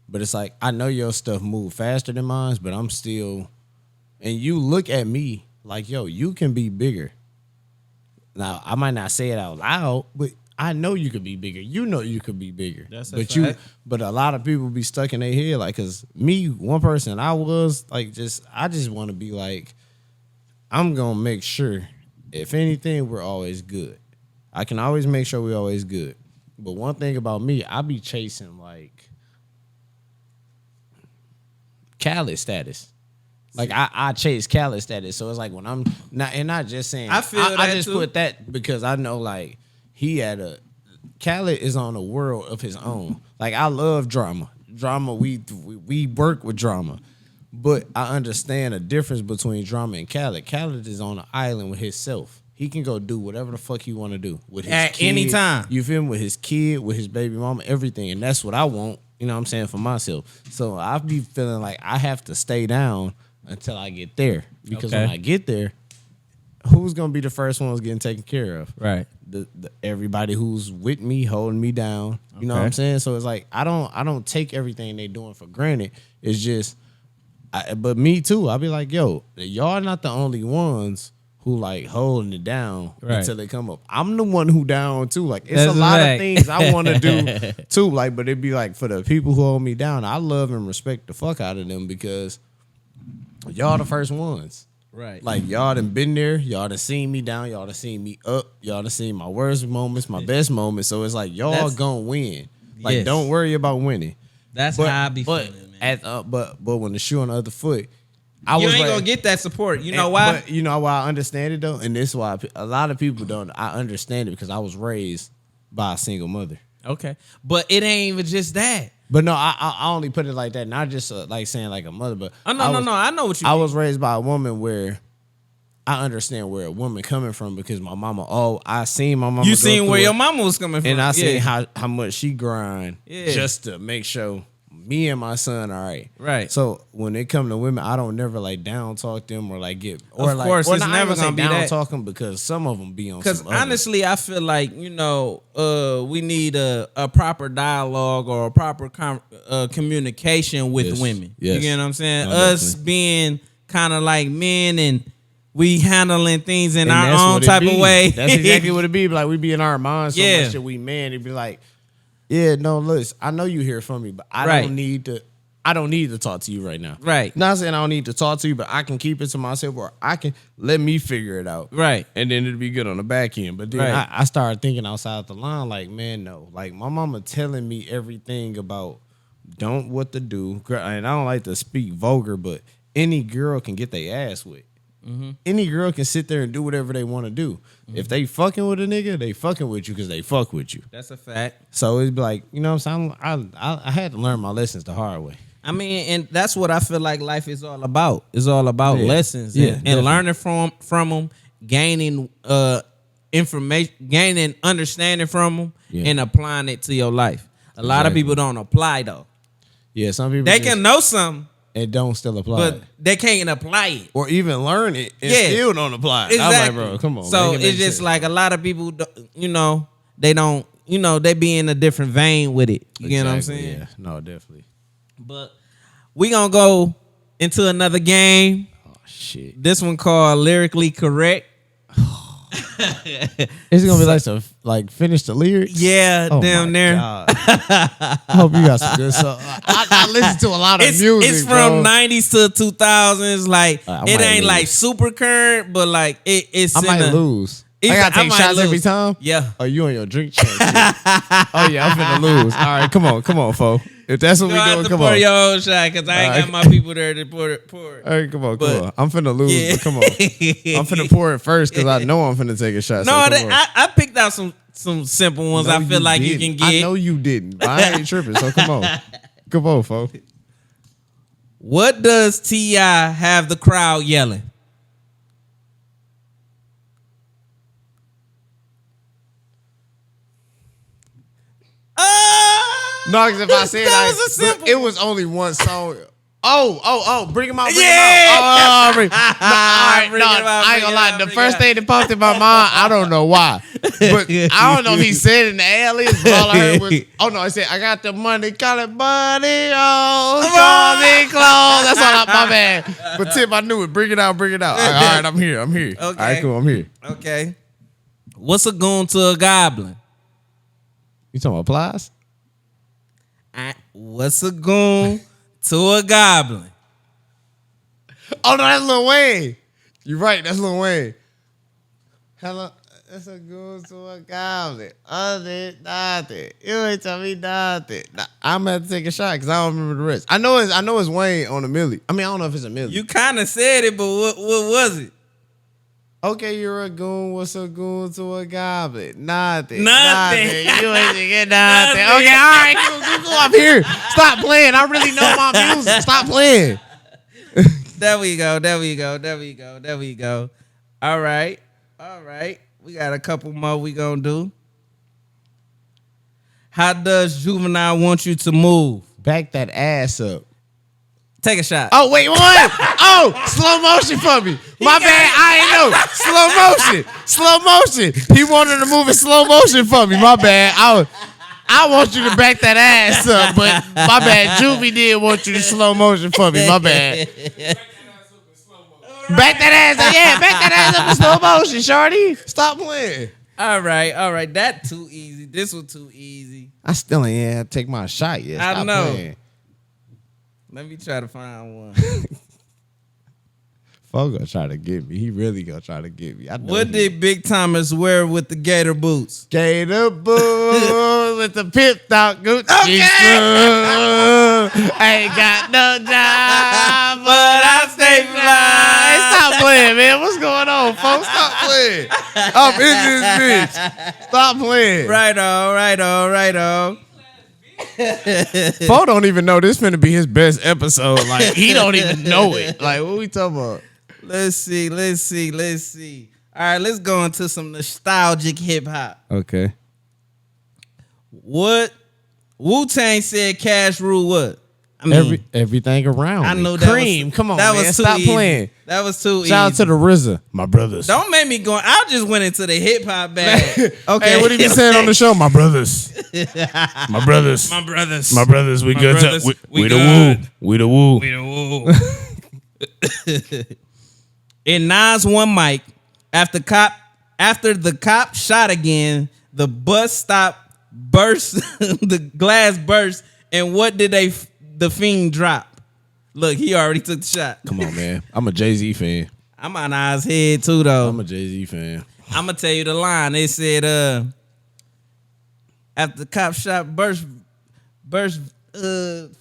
but it's like, I know your stuff move faster than mine, but I'm still, and you look at me like, yo, you can be bigger. Now, I might not say it out loud, but I know you could be bigger. You know you could be bigger. That's a fact. But a lot of people be stuck in their head, like, cause me, one person I was like, I just want to be like, I'm gonna make sure, if anything, we're always good. I can always make sure we're always good. But one thing about me, I be chasing like Khaled status. Like I chase Khaled status. So it's like when I'm not just saying I feel I that just too. put that because I know like Khaled is on a world of his own. Like I love drama. Drama, we work with drama. But I understand the difference between drama and Khaled. Khaled is on an island with himself. He can go do whatever the fuck he want to do with his At kid, any time. You feel me? With his kid, with his baby mama, everything. And that's what I want, you know what I'm saying, for myself. So I be feeling like I have to stay down until I get there. Because Okay. when I get there, who's going to be the first ones getting taken care of? Right. The everybody who's with me, holding me down. You know what I'm saying? So it's like I don't take everything they doing for granted. It's just but me too. I'll be like, yo, y'all not the only ones who like holding it down until they come up. I'm the one who down too. Like it's That's a lot right. of things I want to do too. Like, but it'd be like for the people who hold me down, I love and respect the fuck out of them because y'all the first ones. Right. Like y'all done been there, y'all done seen me down, y'all done seen me up, y'all done seen my worst moments, my best moments. So it's like y'all gonna win. Like Yes. don't worry about winning. That's how I be feeling, man. But when the shoe on the other foot, You ain't gonna get that support. You know why? But you know why I understand it though, and this is why a lot of people don't. I understand it because I was raised by a single mother. Okay. But it ain't even just that. But no, I only put it like that, not just like saying like a mother, but Oh, no, I know what you I mean. was raised by a woman where I understand where a woman coming from because my mama. Oh, I seen my mama. You go seen through where it, your mama was coming from. and I seen Yeah. how much she grind just to make sure me and my son all right. Right. So when it come to women, I don't never like down talk them or like get or Of like course, or it's not, I ain't never gonna gonna be say down that. talking because some of them be on. Because Some other. honestly, I feel like, we need a proper dialogue or a proper communication with Yes. women. Yes. You get what I'm saying? No, Us definitely. being kind of like men and we handling things in And our that's own what it type be. of way. That's exactly what it be. Like we be in our minds so Yeah. much that we man. It'd be like, yeah, no, listen, I know you hear from me, but I Right. don't need to. I don't need to talk to you right now. Right. Not saying I don't need to talk to you, but I can keep it to myself, or I can let me figure it out. Right. And then it'll be good on the back end. But then Right. I started thinking outside the line, like, man, no. Like my mama telling me everything about what to do. And I don't like to speak vulgar, but any girl can get their ass whipped. Any girl can sit there and do whatever they want to do. If they fucking with a nigga, they fucking with you because they fuck with you. That's a fact. So it's like, you know what I'm saying? I had to learn my lessons the hard way. I mean, and that's what I feel like life is all about. It's all about lessons and learning from them, gaining information, gaining understanding from them, and applying it to your life. A lot of people don't apply though. Yeah, some people they can know something and don't still apply but it. they can't apply it. Or even learn it and still don't apply it. Exactly. I'm like, bro, come on. So it's just sense. like a lot of people, you know, they don't, you know, they be in a different vein with it. You get what I'm saying? Yeah, no, definitely. But we gonna go into another game. Oh, shit. This one called Lyrically Correct. Is it gonna be like some finish the lyrics? Yeah, damn near. I hope you got some good stuff. I listen to a lot of music. It's from 90s to 2000s. Like it ain't like super current, but like it's. I might lose. I gotta take shots every time. Yeah. Oh, you on your drink champ? Oh yeah, I'm finna lose. All right, come on, fo. If that's what we doing, come on. Pour your own shot because I ain't got my people there to pour it. All right, come on. I'm finna lose. But come on. I'm finna pour it first because I know I'm finna take a shot. No, I picked out some simple ones. No, I feel like you can get. I know you didn't. But I ain't tripping. So come on, fo. What does T.I. have the crowd yelling? No, because if I said it was only one song. Oh, bring him out. Bring him out. I ain't gonna lie. The first thing that popped in my mind, I don't know why. But I don't know if he said it in the alias, but all I heard was, I said, I got the money, call it money, call me clothes. That's all my bad. But Tip, I knew it. Bring it out. All right, I'm here. Okay. All right, cool, I'm here. Okay. What's a goon to a goblin? You talking about Plies? What's a goon to a goblin? Oh, no, that's Lil Wayne. You're right, that's Lil Wayne. Hello, that's a goon to a goblin. Nothing. You ain't tell me nothing. Nah, I'm gonna have to take a shot because I don't remember the rest. I know it's Wayne on a milli. I mean, I don't know if it's a milli. You kind of said it, but what was it? Okay, you're a goon. What's a goon to a goblin? Nothing. You ain't get nothing. Okay, all right, go up here. Stop playing. I really know my music. Stop playing. There we go. All right. We got a couple more we gonna do. How does Juvenile want you to move? Back that ass up. Take a shot. Oh, wait, what? Oh, slow motion for me. My bad, I ain't know. Slow motion. He wanted to move in slow motion for me. My bad. I want you to back that ass up, but my bad. Juvie did want you to slow motion for me. My bad. Back that ass up. Yeah, back that ass up in slow motion, shorty. Stop playing. All right. That too easy. This one too easy. I still ain't take my shot yet. Stop I know. Playing. Let me try to find one. Fo gonna try to get me. He really gonna try to get me. What did Big Thomas wear with the gator boots? Gator boots with the pip top Gucci. Okay. I ain't got no job, but I stay fly. Hey, stop playing, man. What's going on, folks? Stop playing. I'm in this bitch. Stop playing. Right on. Fo don't even know this finna be his best episode. Like, he don't even know it. Like, what we talking about? Let's see. All right, let's go into some nostalgic hip hop. Okay. What Wu-Tang said Cash Rule what? I mean, everything around. I me. know that Cream. Was, Come on, that man. Was too Stop easy. playing. That was too easy. Shout out to the RZA, my brothers. Don't make me go. I just went into the hip hop bag. Okay, hey, what he been saying on the show? My brothers. My brothers. We good. We the woo. In Nas one mic, after the cop shot again, the bus stop burst, the glass burst, and what did the Fiend drop? Look, he already took the shot. Come on, man. I'm a Jay-Z fan. I'm on Nas head too, though. I'm a Jay-Z fan. I'm gonna tell you the line. They said, after the cop shot burst,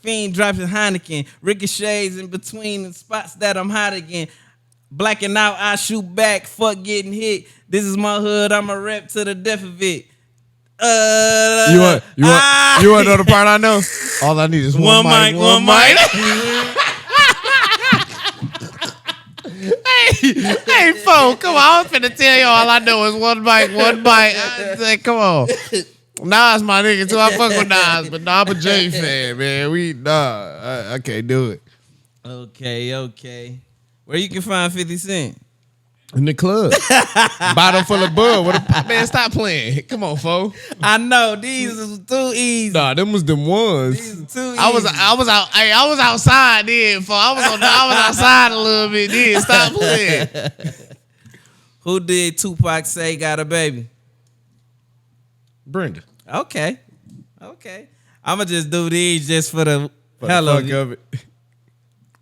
Fiend drops his Heineken, ricochets in between the spots that I'm hot again. Blacking out, I shoot back, fuck getting hit. This is my hood, I'm a rep to the death of it. You want to know the part I know? All I need is one mic. Hey, fo, come on. I was finna tell you all I know is one mic. I said, come on. Nas my nigga too. I fuck with Nas, but I'm a J fan, man. I can't do it. Okay. Where you can find 50 Cent? In the club. Bottle full of bud. Man, stop playing. Come on, fo. I know these is too easy. Nah, them was them ones. These is too easy. I was outside then, fo. I was outside a little bit then. Stop playing. Who did Tupac say got a baby? Brenda. Okay. I'ma just do these just for the hell of it.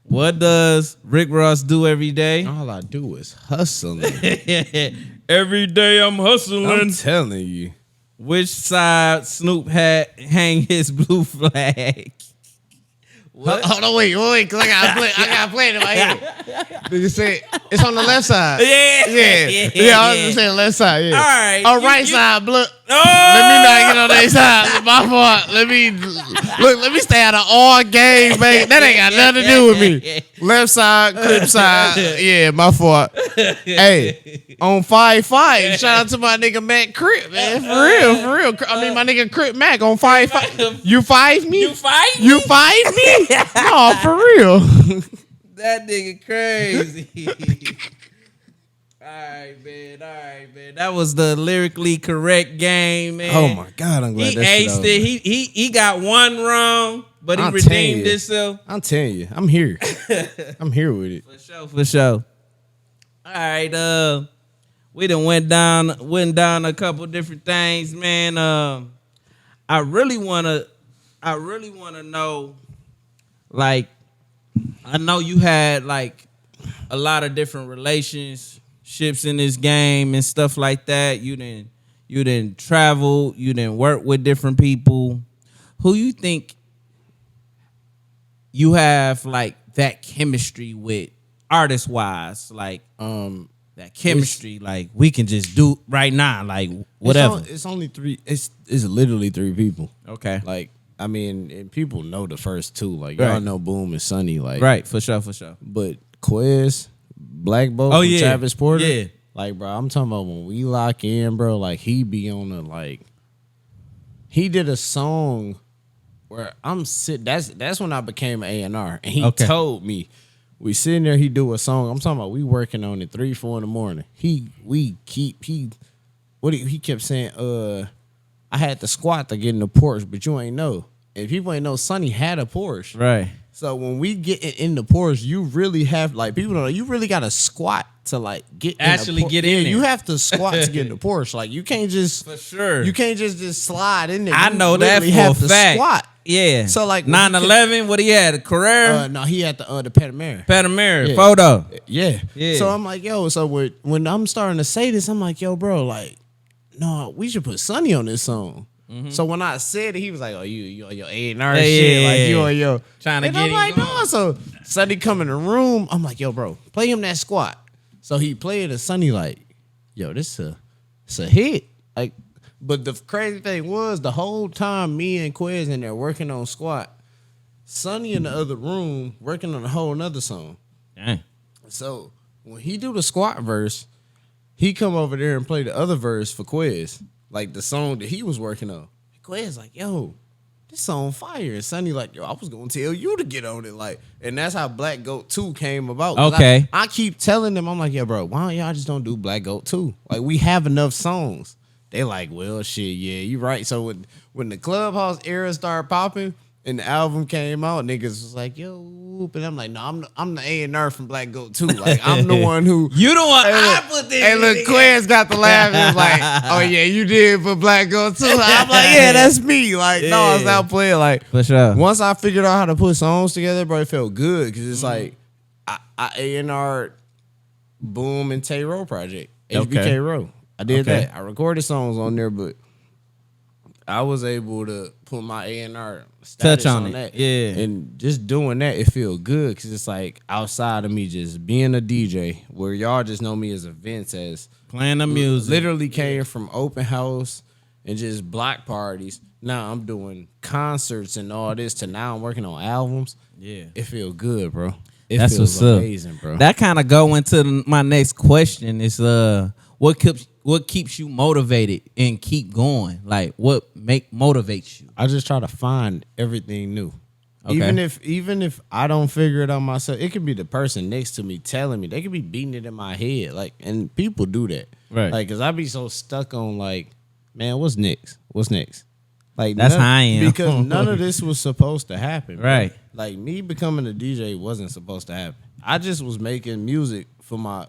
What does Rick Ross do every day? All I do is hustling. Every day I'm hustling. I'm telling you. Which side Snoop had hang his blue flag? What? Hold on, wait, cause I gotta play it in my head. Nigga said it's on the left side. Yeah. I was gonna say left side. Yeah. All right. On right side, look. Oh! Let me not get on that side. My fault. Let me stay out of all games, man. That ain't got nothing to do with me. Left side, crib side. Yeah, my fault. Hey, on 5-5. Shout out to my nigga Matt Crip, man. For real. I mean, my nigga Crip Mac on 5-5. You 5 me? You 5 me? No, for real. That nigga crazy. All right, man. That was the lyrically correct game, man. Oh my God, I'm glad he that shit aced over. it. He got one wrong, but he I'm redeemed telling you. himself. I'm telling you, I'm here. I'm here with it. For sure. All right, we done went down a couple different things, man. I really wanna know, like, I know you had like a lot of different relationships in this game and stuff like that. You didn't travel, you didn't work with different people. Who you think you have like that chemistry with, artist wise, like that chemistry, like we can just do right now, like whatever. It's only 3. It's literally 3 people. Okay. Like, I mean, and people know the first 2. Like, y'all Right. know Boom and Sunny. Like, Right, for sure. But Quez, Black Boat, Oh, from yeah. Travis Porter. Yeah. Like, bro, I'm talking about when we lock in, bro. Like, he be on the like. He did a song where I'm sitting. That's when I became an A&R, and he Okay. told me. We sitting there, he do a song. I'm talking about we working on it 3-4 in the morning. He kept saying, I had to squat to get in the Porsche, but you ain't know. And people ain't know Sonny had a Porsche. Right. So when we get in the Porsche, you really have, like, people don't know, you really got to squat to, like, get Actually in get in there. You have to squat to get in the Porsche. Like, you can't just. For sure. You can't just slide in there. I You know that literally for have a to fact. Squat. Yeah. So, like, 9/11, what he had, a Carrera, No, he had the Panamera. Panamera, Yeah. photo. Yeah. Yeah. So I'm like, yo, so when I'm starting to say this, I'm like, yo, bro, like, no, we should put Sonny on this song. So when I said it, he was like, oh, you on your A&R Yeah, shit. yeah, like, yeah. you on your. Trying to and get I'm him like, going. no. So Sonny come in the room. I'm like, yo, bro, play him that squat. So he played and Sonny like, yo, it's a hit. Like, but the crazy thing was the whole time me and Quez in there working on squat, Sonny in the other room working on a whole nother song. Dang. So when he do the squat verse, he come over there and play the other verse for Quez, like the song that he was working on. Quez like, yo, this song fire. And Sonny like, yo, I was gonna tell you to get on it, like, and that's how Black Goat 2 came about. 'Cause Okay. I keep telling them, I'm like, yeah, bro, why don't y'all just don't do Black Goat 2? Like, we have enough songs. They like, well, shit, yeah, you right. So when the Clubhouse era started popping and the album came out, niggas was like, yo, whoop. And I'm like, no, I'm the A&R from Black Goat 2. Like, I'm the one who. You the one Hey, I look, put this. Hey, look, nigga. Quez got the laugh. It was like, oh, yeah, you did put Black Goat 2. I'm like, yeah, that's me. Like, no, I was Yeah. out playing. Like, For sure. once I figured out how to put songs together, bro, it felt good. Because it's like, I A&R Boom and Tay Row project. Okay. HBK Row. I did Okay. that. I recorded songs on there, but I was able to put my A&R status Touch on it. that. Yeah. And just doing that, it feel good because it's like outside of me just being a DJ, where y'all just know me as a Vince, as Playing the music. literally came from open house and just block parties. Now I'm doing concerts and all this. To now I'm working on albums. Yeah. It feels good, bro. It That's feels what's up. amazing, bro. That kind of go into my next question is what keeps you motivated and keep going? Like what motivates you? I just try to find everything new. Okay. Even if I don't figure it out myself, it could be the person next to me telling me. They could be beating it in my head. Like, and people do that. Right. Like, cause I be so stuck on like, man, what's next? What's next? Like That's how I am. Because none of this was supposed to happen. Bro. Right. Like me becoming a DJ wasn't supposed to happen. I just was making music for my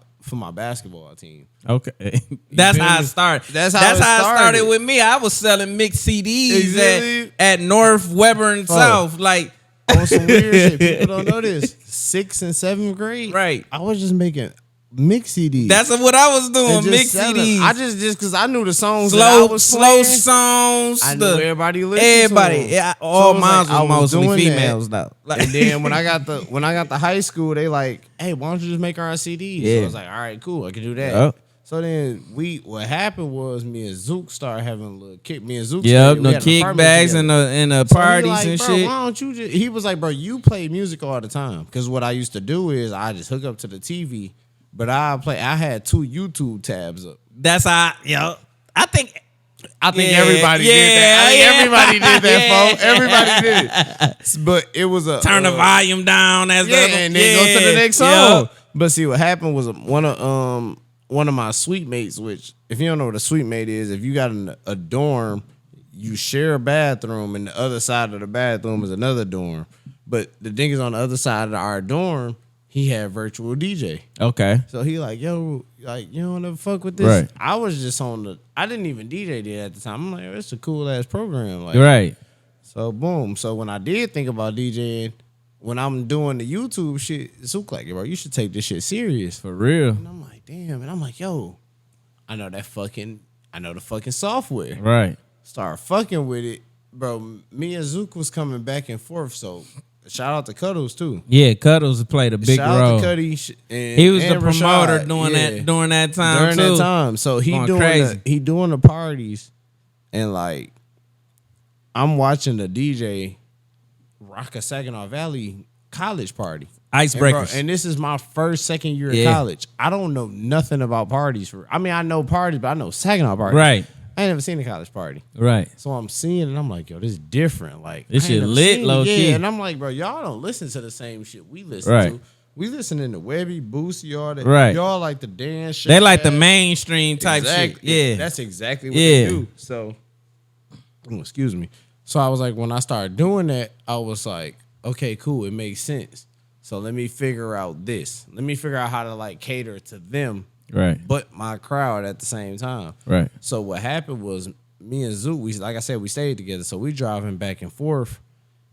basketball team. Okay. That's feel how it me? started. That's how it it started started with me. I was selling mixed CDs Exactly. at North, Weber, and South. Like On some weird shit. People don't know this. 6th and 7th grade. Right. I was just making mix CDs. that's what I was doing. and just Mixed selling. CDs. I just because I knew the songs that I was slow playing, songs. I knew everybody listened Everybody. to 'em. Yeah, all So it was mine like, I was was mostly doing that. females though. Like, And then when I got to high school, they like, hey, why don't you just make our CDs? Yeah. So I was like, all right, cool, I can do that. Yep. So then what happened was me and Zook started having a little kick. Me and Zook, Yep, we no had an apartment kickbacks together. and the So he parties like, and bro, shit. why don't you just? He was like, bro, you play music all the time. Because what I used to do is I just hook up to the TV, but I had 2 YouTube tabs up. That's how. I think Everybody did that. I think everybody did that, folks. Everybody did it. But it was a turn the volume down as the other. and then go to the next song. But see, what happened was one of my suite mates, which if you don't know what a suite mate is, if you got a dorm, you share a bathroom, and the other side of the bathroom is another dorm. But the thing is, on the other side of our dorm, he had virtual DJ. Okay. So he like, yo, like, you don't ever fuck with this? Right. I was just I didn't even DJ it at the time. I'm like, it's a cool ass program. Like, Right. so boom. So when I did think about DJing, when I'm doing the YouTube shit, Zook like, bro, you should take this shit serious. For real. And I'm like, damn. And I'm like, yo, I know the fucking software. Right. Start fucking with it. Bro, me and Zook was coming back and forth. So shout out to Cuddles too. Yeah, Cuddles played a big Shout out role. to Cuddy. And, He was and the promoter Rashad. during Yeah. that time During too. that time. So he Going doing crazy. he doing the parties, and like I'm watching the DJ rock a Saginaw Valley college party. Icebreakers. And this is my second year Yeah. of college. I don't know nothing about parties. I mean, I know parties, but I know Saginaw parties. Right. I ain't never seen a college party. Right. So I'm seeing it, and I'm like, yo, this is different. Like, This I shit ain't never lit, seen it. low Yeah, key. and I'm like, bro, y'all don't listen to the same shit we listen Right. to. We listening to Webby, Boosie, all that. Right. Y'all like the dance shit. They like the mainstream type shit. Yeah. That's exactly what Yeah. they do. So, excuse me. So I was like, when I started doing that, I was like, okay, cool. It makes sense. So let me figure out this. Let me figure out how to like cater to them, Right. but my crowd at the same time. Right. So what happened was me and Zoo, like I said, we stayed together. So we driving back and forth.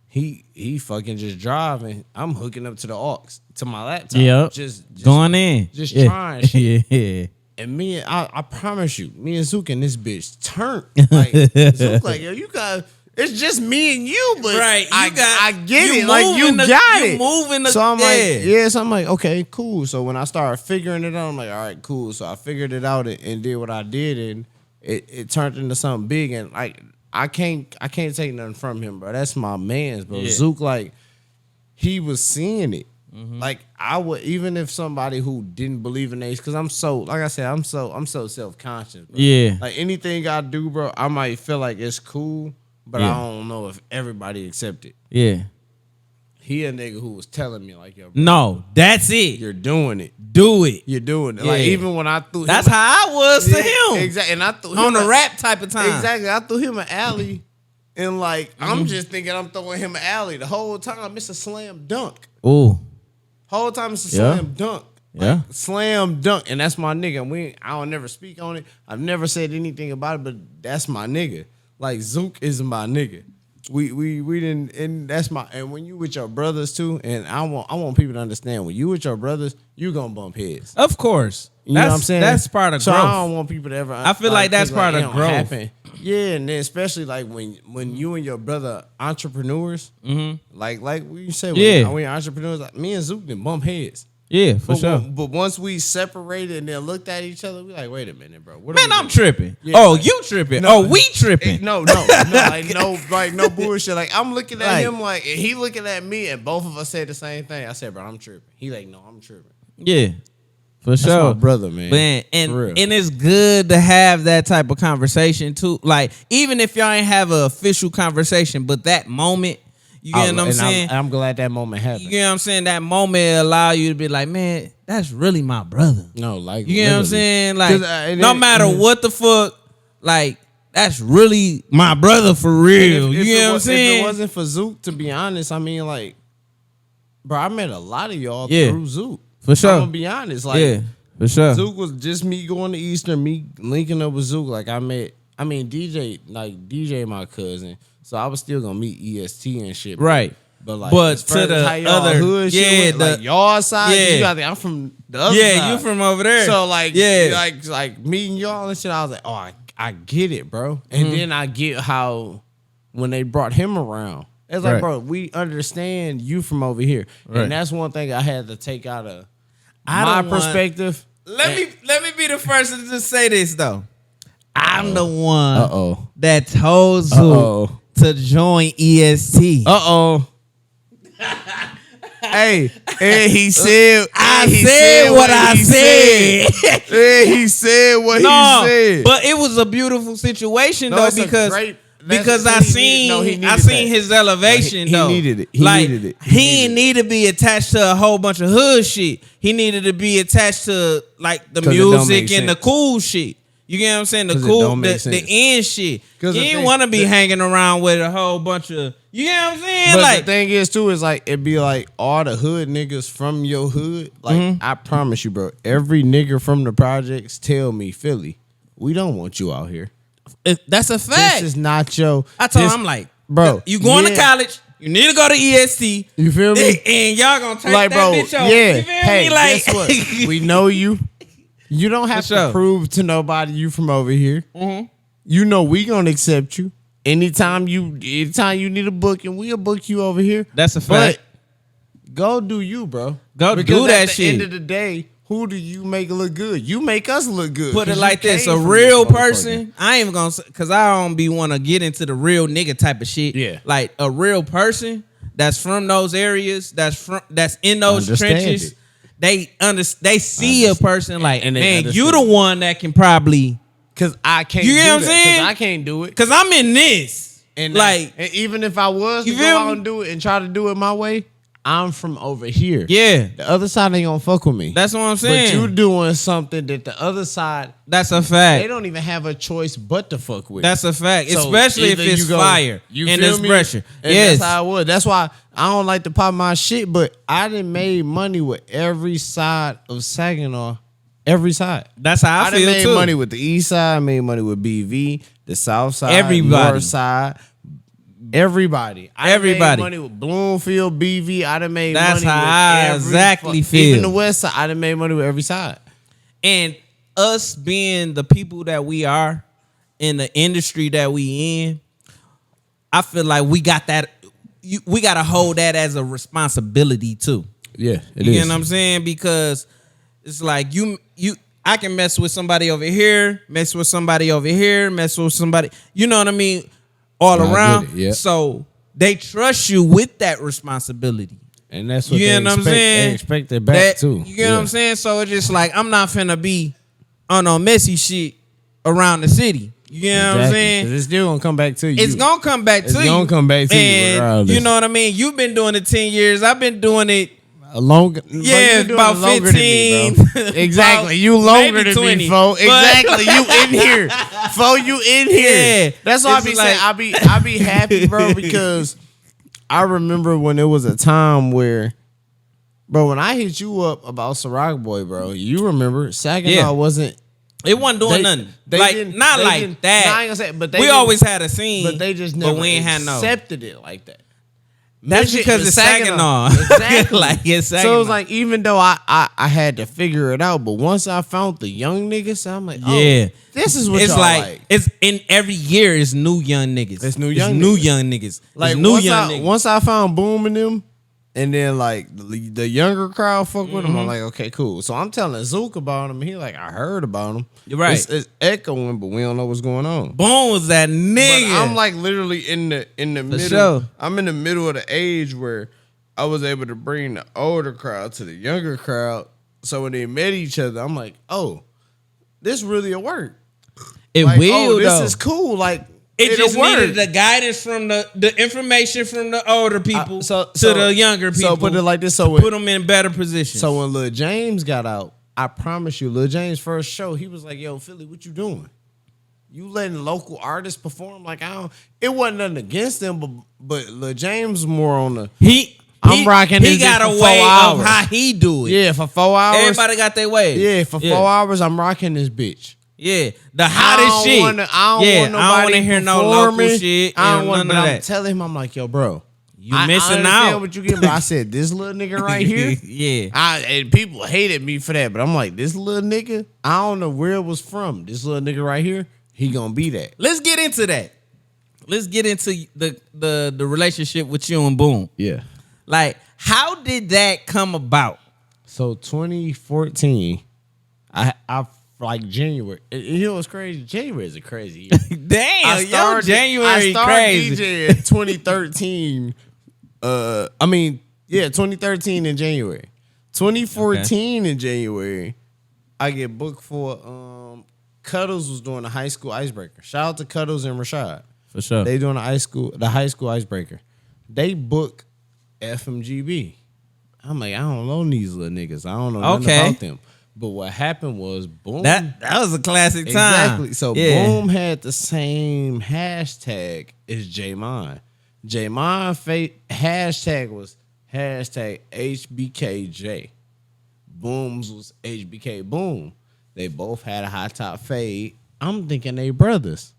He fucking just driving. I'm hooking up to the aux to my laptop. Yep. Just Going in. just Yeah. trying shit. Yeah. And I promise you, me and Zook and this bitch turned. Like Zook, like, yo, you got. It's just me and you, but Right, you I get you it. Like you moving got you it. moving the- so I'm yeah. like, yeah. So I'm like, okay, cool. So when I started figuring it out, I'm like, all right, cool. So I figured it out and did what I did, and it turned into something big. And like, I can't take nothing from him, bro. That's my man's, bro. Yeah. Zook, like, he was seeing it. Mm-hmm. Like I would, even if somebody who didn't believe in age, because I'm so, like I said, I'm so self-conscious, bro. Yeah. Like anything I do, bro, I might feel like it's cool, but Yeah. I don't know if everybody accept it. Yeah. He a nigga who was telling me like, yo, bro, No, that's it. you're doing it. Do it. You're doing it. Like Yeah. even when I threw him, That's how I was to him. Exactly. And I threw him On the a- rap type of time. Exactly. I threw him an alley, and like I'm Mm-hmm. just thinking I'm throwing him an alley the whole time. It's a slam dunk. Ooh. Whole time it's a Yeah. slam dunk. Yeah. Like, slam dunk. And that's my nigga. I don't never speak on it. I've never said anything about it, but that's my nigga. Like Zook is my nigga. We didn't, and that's my, and when you with your brothers too, and I want people to understand, when you with your brothers, you gonna bump heads. Of course. You know what I'm saying? That's part of so growth. I don't want people to ever. I feel like that's feel part it of don't growth. happen. Yeah, and then especially like when you and your brother entrepreneurs, like we said, Yeah. when we entrepreneurs, like me and Zook didn't bump heads. Yeah, for sure. But once we separated and then looked at each other, we like, wait a minute, bro. What Man, are we I'm doing? tripping. Yeah, Oh, like- you tripping. No, Oh, we tripping. No, no bullshit. Like I'm looking at him like, and he looking at me, and both of us said the same thing. I said, bro, I'm tripping. He like, no, I'm tripping. Yeah, for That's sure, my brother, man. Man, For real. and it's good to have that type of conversation too. Like even if y'all ain't have an official conversation, but that moment, you get what I'm saying? I'm glad that moment happened. You get what I'm saying? That moment allow you to be like, man, that's really my brother. No, like You get what I'm literally. saying? Like 'Cause, no matter what the fuck, like that's really my brother for real. You get what I'm saying? If it wasn't for Zook, to be honest, I mean, like, bro, I met a lot of y'all Yeah. through Zook. For sure. I'm gonna be honest, like, yeah, for sure. Zook was just me going to Eastern, me linking up with Zook. Like DJ, my cousin, so I was still gonna meet EST and shit, Right. But like, But as far to as the how y'all other hood shit yeah, went, like the- y'all side, yeah. you gotta think I'm from the other Yeah, side. you from over there. So like, yeah, like meeting y'all and shit, I was like, oh, I get it, bro. And then I get how when they brought him around, it's like, Right. bro, we understand you from over here, Right. and that's one thing I had to take out of I my don't want- perspective. let me be the first to just say this though. I'm the one Uh-oh. that told Zook Uh-oh. to join EST. Hey, and he said, I said what I said. And he said what No, he said. but it was a beautiful situation No, though it's a because great- because that's- I he seen needed- no, he needed I seen that. his elevation He though. needed it. He like, needed it. He didn't need to be attached to a whole bunch of hood shit. He needed to be attached to like the 'Cause it don't music make and the sense. cool shit. You get what I'm saying? The 'Cause it cool, don't make the sense. end shit. He 'Cause the didn't thing- want to be hanging around with a whole bunch of. You get what I'm saying? But like the thing is too is like it be like all the hood niggas from your hood. Like Mm-hmm. I promise you, bro. Every nigga from the projects tell me, Philly, we don't want you out here. that's a fact. This is not your. I told this- him I'm like, bro, you going to yeah. college? You need to go to EST. You feel me? And y'all gonna take Like, that bro, bitch off. yeah. You feel Hey, me? Like, guess what? We know you. You don't have For sure. to prove to nobody you from over here. Mm-hmm. You know we gonna accept you. Anytime you need a booking, we'll book you over here. That's a But fact. go do you, bro. Go Because do that at the shit. end of the day, who do you make look good? You make us look good. Put it 'cause like you this: came a from real this motherfucker. person. I ain't even gonna say because I don't be want to get into the real nigga type of shit. Yeah. like a real person that's from those areas, that's in those Understand trenches. it. They see a person like, and they man, you understand the it. one that can probably. Cause I can't. You get do what I'm that, saying? 'cause I can't do it. Cause I'm in this. And like, and even if I was to You go feel out me? and do it and try to do it my way, I'm from over here. yeah, The other side ain't gonna fuck with me. that's what I'm but saying. you doing something that the other side That's a they fact. don't even have a choice but to fuck with. That's a fact. So Especially if either it's you go- fire you and feel it's me? pressure. And Yes. that's how I was. That's why I don't like to pop my shit, but I done made money with every side of Saginaw. Every side. That's how I I done feel made too. money with the east side, I made money with BV, the south side, Everybody. north side. Everybody. I done Everybody. made money with Bloomfield, BV. I done made That's money how with I every exactly fuck- feel. Even the west side, I done made money with every side. And us being the people that we are in the industry that we in, I feel like we got that. We got to hold that as a responsibility too. Yeah, You get what I'm saying? Because it's like I can mess with somebody over here, mess with somebody over here, mess with somebody. You know what I mean? All I get around. it, yeah. So they trust you with that responsibility. And that's what You they know what I'm expect. saying? They expect it back too. You get what I'm saying? So it's just like I'm not finna be on no messy shit around the city. You get what I'm saying? 'Cause it's still gonna come back to you. It's gonna come back to you. It's gonna come back to you And regardless. you know what I mean? You've been doing it 10 years. I've been doing it. a longer. Yeah, about 15. Exactly. About You longer maybe than 20. me, fo. But- Exactly. You in here, fo. You in here. Yeah. That's why I It's be like- saying I be happy, bro, because I remember when there was a time where, bro, when I hit you up about Ciroc Boy, bro, you remember Saginaw Yeah. wasn't. It wasn't doing They- nothing. they Like didn't- not they like didn't- that. Nah, I ain't gonna say it, but they we didn't- always had a scene, But they just never But we ain't had no. accepted it like that. That's Shit, because but it's Saginaw. Exactly. Like it's Saginaw. So it's like even though I had to figure it out, but once I found the young niggas, I'm like, oh, Yeah. this is what it's y'all like, like. it's in every year it's new young niggas. It's new young new niggas. young niggas. Like It's new once young I niggas. once I found Boom in them, And then like the younger crowd fuck with him. I'm like, okay, cool. So I'm telling Zook about him. He like, I heard about him. You're right. It's echoing, but we don't know what's going on. Boom was that nigga. But I'm like literally in the middle. Sure. I'm in the middle of the age where I was able to bring the older crowd to the younger crowd. So when they met each other, I'm like, oh, this really a work. It like, will, oh, this though. is cool. Like It just work. needed the guidance from the information from the older people so to the younger people. So put it like this. So put them in better positions. So when Lil James got out, I promise you, Lil James' first show, he was like, yo, Philly, what you doing? You letting local artists perform? Like, it wasn't nothing against them, but Lil James more on the... I'm rocking He this got for a 4 way hours. of how he do it. Yeah, for 4 hours. Everybody got their way. Yeah, for 4 hours, I'm rocking this bitch. Yeah, the hottest shit. I don't want nobody I don't want to hear no local shit. I don't want none of I'm that. telling him, I'm like, yo, bro. You I missing understand out. what you get, but I said, this little nigga right here. Yeah. And people hated me for that, but I'm like, this little nigga, I don't know where it was from. This little nigga right here, he gonna be that. Let's get into that. Let's get into the relationship with you and Boom. Yeah. Like, how did that come about? So 2014, I like January. You know what's crazy? January is a crazy year. Damn, January I started crazy. DJing in 2013. 2013 in January. 2014 in January, I get booked for Cuddles was doing the high school icebreaker. Shout out to Cuddles and Rashad. For sure. They doing the high school icebreaker. They book FMGB. I'm like, I don't know these little niggas. I don't know nothing about them. But what happened was, Boom. That was a classic time. Exactly. So Boom had the same hashtag as J-Mon. J-Mon hashtag was hashtag HBKJ. Boom's was HBK Boom. They both had a high top fade. I'm thinking they brothers.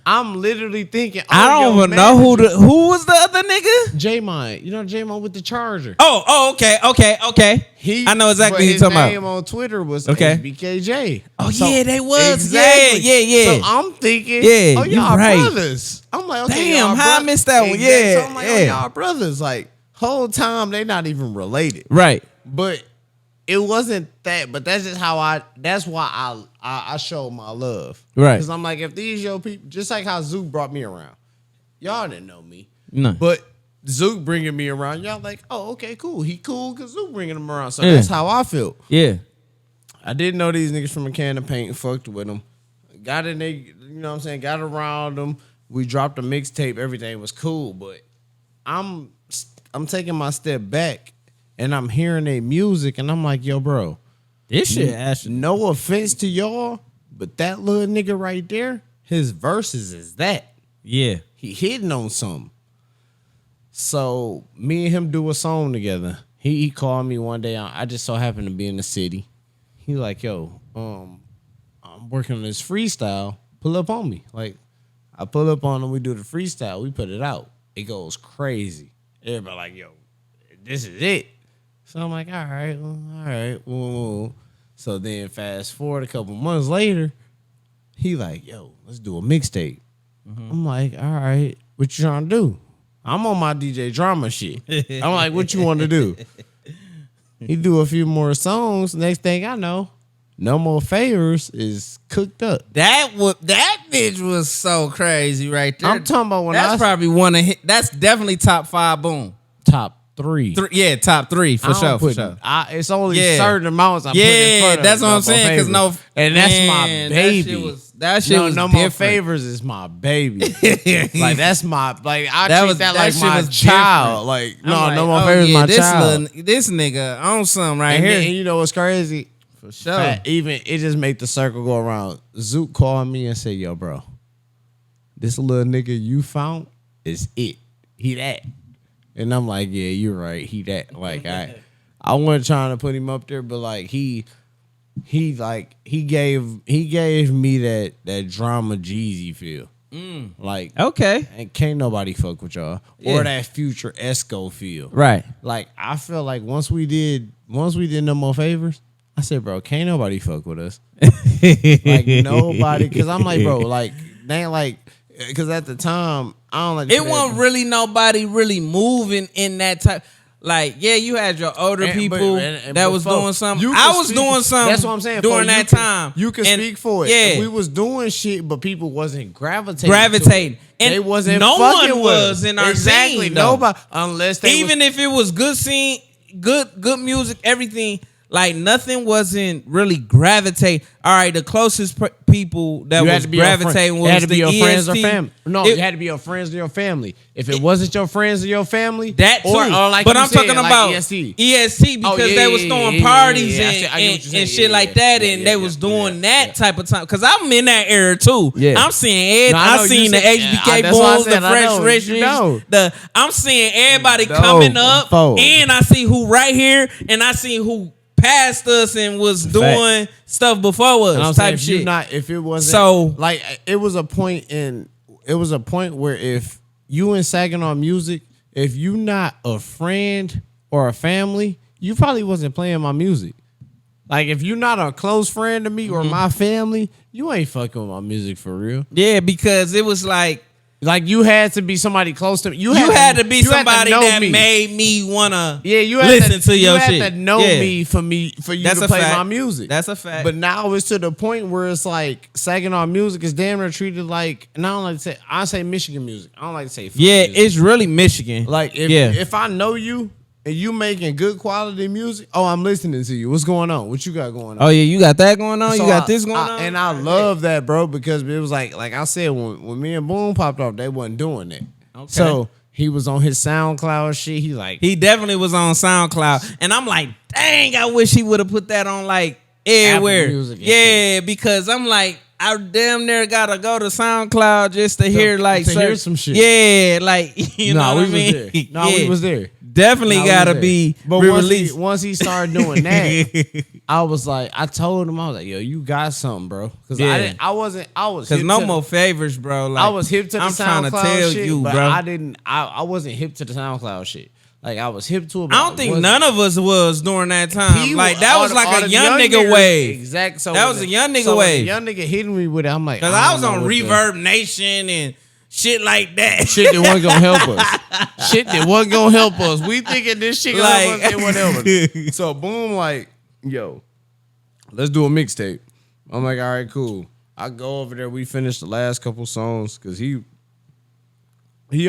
I'm literally thinking. I don't even know who was the other nigga. J-Mon. You know J-Mon with the charger. Okay. I know exactly who you're talking about. His name on Twitter was Okay. HBKJ. Oh yeah, they was. Exactly. Yeah. So I'm thinking, Yeah, you y'all right. brothers. I'm like, okay, Damn, y'all how I bro- missed that one? Exactly. Yeah, So I'm like, yeah. y'all brothers. Like, whole time they not even related. Right. But it wasn't that. But that's just how that's why I show my love. Right. Because I'm like, if these yo people, just like how Zook brought me around, y'all didn't know me. No. But Zook bringing me around, y'all like, oh, okay, cool. He cool because Zook bringing him around. So Yeah. that's how I feel. Yeah. I didn't know these niggas from a can of paint and fucked with them. Got in there, you know what I'm saying? Got around them. We dropped a mixtape. Everything was cool. But I'm taking my step back and I'm hearing their music and I'm like, yo, bro. This shit actually. No offense to y'all, but that little nigga right there, his verses is that. Yeah. He hitting on something. So me and him do a song together. He called me one day. I just so happened to be in the city. He like, yo, I'm working on this freestyle. Pull up on me. Like, I pull up on him. We do the freestyle. We put it out. It goes crazy. Everybody like, yo, this is it. So I'm like, all right. Woo. So then fast forward a couple months later, he like, yo, let's do a mixtape. I'm like, all right, what you trying to do? I'm on my DJ drama shit. I'm like, what you want to do? He do a few more songs. Next thing I know, No More Favors is cooked up. That bitch was so crazy right there. I'm talking about when that's probably one of that's definitely top 5 Boom. top three. Yeah, top 3 for sure. It's only Yeah. certain amounts I'm putting in front of that's what No I'm More saying. Because Favors. And that's my man, baby. That shit was No More different. Favors is my baby. Like that's my I That treat was- that that like shit my was child. Like I'm no, like, No More oh, Favors is yeah, my this child. this nigga on something right And here. then, you know what's crazy? For sure. Even it just make the circle go around. Zook called me and said, "Yo, bro, this little nigga you found is it. He that." And I'm like, "Yeah, you're right. He that." Like I wasn't trying to put him up there, but like he gave me that drama Jeezy feel. Like Okay. and can't nobody fuck with y'all Yeah. or that Future Esco feel. Right. Like I feel like once we did No More Favors, I said, bro, can't nobody fuck with us. Like nobody, because I'm like, bro, like they ain't like, because at the time I don't like. It wasn't really nobody really moving in that type. like, yeah, you had your older And- people but that was before, doing something. you I could was speak- doing something. That's what I'm saying. during For that you time. you can And- speak for it. Yeah, We was doing shit, but people wasn't gravitating. gravitating. To it. And they wasn't. no fucking one with was us. in our exactly. scene, though. Nobody, unless they even if it was good scene, good music, everything, like nothing wasn't really gravitate. All right, the closest people that was gravitating was it had to be the your friends or EST. family. No, it had to be your friends or your family. If it wasn't your friends or your family, That too, or like but you I'm said, talking like about EST. EST because yeah, they was yeah, throwing yeah, parties yeah, yeah. I get what you're and saying. shit Yeah, like yeah, that, yeah, and yeah, they yeah, was doing yeah, that type of time. Because I'm in that era too. Yeah. I'm seeing No, I I know, seen you the said- HBK that's what I Bulls, the said, I Fresh know, Richards, you know. I'm seeing everybody No, coming up, fool. and I see who right here, and I see who passed us and was doing stuff before us. And I'm Type saying, shit. if it wasn't So- like it was a point where if you in Saginaw music, if you not a friend or a family, you probably wasn't playing my music. Like if you not a close friend to me or my family, you ain't fucking with my music for real. Yeah, because it was like you had to be somebody close to me. you had to be you had to somebody know that me. made me wanna Yeah, you had listen to your you shit. had to know Yeah. me for you That's to a play fact. my music. That's a fact. But now it's to the point where it's like Saginaw music is damn near treated like, and I don't like to say, I say Michigan music. I don't like to say Yeah, music. it's really Michigan. Like if I know you and you making good quality music, oh, I'm listening to you. What's going on? What you got going on? Oh yeah, you got that going on. So You got this going on. and I love that, bro, because it was like I said, when me and Boom popped off, they wasn't doing it. Okay. So he was on his SoundCloud shit. He like, He definitely was on SoundCloud, and I'm like, dang, I wish he would have put that on like everywhere. Music and Yeah, because I'm like, I damn near gotta go to SoundCloud just to hear like to hear some shit. Yeah, like you know what I mean. was there. No, we was there. Definitely No, we gotta was there. be But re-released. once he started doing that, I was like, I told him, I was like, yo, you got something, bro. Because Yeah. I was Because hip no to more favors, bro. Like, I was hip to the I'm trying SoundCloud to tell shit, you, but bro. I wasn't hip to the SoundCloud shit. Like I was hip to it. But I don't think wasn't. none of us was during that time. He Like that was all like all a the young nigga niggas- wave. Exact. So That when was the- a young nigga so when the wave. young nigga hitting me with it. I'm like, Cause I I don't was know on what the- Reverb Nation and shit like that. Shit that wasn't gonna help us. Shit that wasn't gonna help us. We thinking this shit gonna help us. It wasn't help us. So boom, like, yo, let's do a mixtape. I'm like, all right, cool. I go over there. We finished the last couple songs because he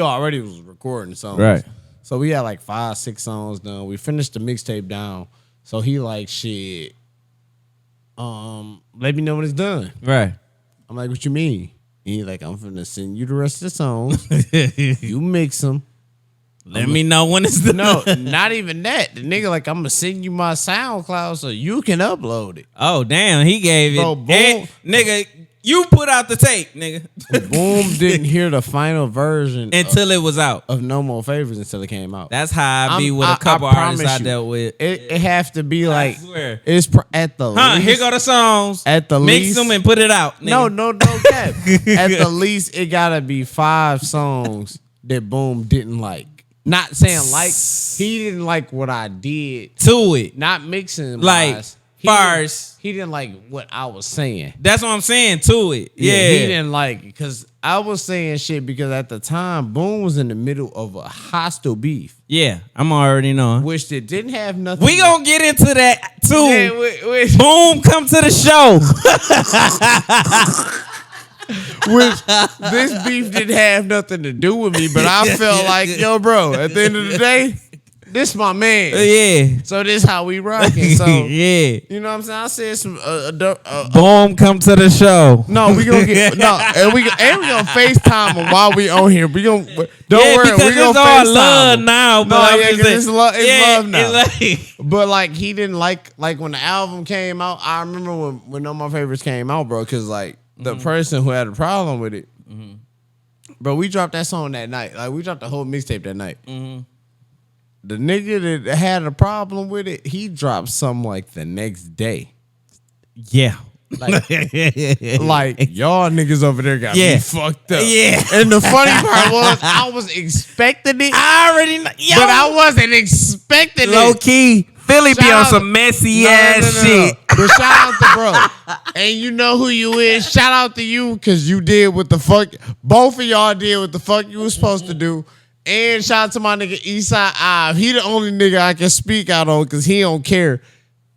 already was recording songs. Right. So we had like 5-6 songs done. We finished the mixtape down. So he like, shit. Let me know when it's done. Right. I'm like, what you mean? And he's like, I'm finna send you the rest of the songs. You mix them. Let me know when it's done. No, not even that. The nigga like, I'm gonna send you my SoundCloud so you can upload it. Oh damn, he gave Bro, it. boom. And, nigga, you put out the tape, nigga. Boom didn't hear the final version Until it was out. of No More Favors until it came out. That's how I be I'm- with a couple I promise artists I you, dealt with. It have to be like swear. it's at the Huh, least. here go the songs. At the Mix least- them and put it out. Nigga. No cap. At the least, it gotta be 5 songs that Boom didn't like. Not saying like he didn't like what I did. To it. Not mixing Like, wise. bars. He didn't like what I was saying. That's what I'm saying, to it. Yeah. He didn't like it because I was saying shit because at the time Boom was in the middle of a hostile beef, Yeah, I'm already knowing. which it didn't have nothing. We gonna get into that too. Yeah, Boom, come to the show. which this beef didn't have nothing to do with me, but I felt like, yo, bro, at the end of the day, this my man. Yeah. So this how we rocking. So yeah. you know what I'm saying? I said some Boom, come to the show. no, we gonna get no, and we gonna FaceTime him while we on here. We gonna don't worry, because we gonna it's all FaceTime love him. now. But No, I'm yeah, just 'cause saying- it's love now. it's like- But like he didn't like when the album came out. I remember when No More Favorites came out, bro. Because like the person who had a problem with it, bro. We dropped that song that night. Like we dropped the whole mixtape that night. The nigga that had a problem with it, he dropped something like the next day. yeah. Like, like y'all niggas over there got Yeah. me fucked up. Yeah. And the funny part was I was expecting it, I already know. Yo, but I wasn't expecting low it. key. Philly be Shout on out- some messy No, ass no. shit. But shout out to bro. And you know who you is. Shout out to you because you did what the fuck. Both of y'all did what the fuck you was supposed to do. And shout out to my nigga Eastside Ive. He the only nigga I can speak out on because he don't care.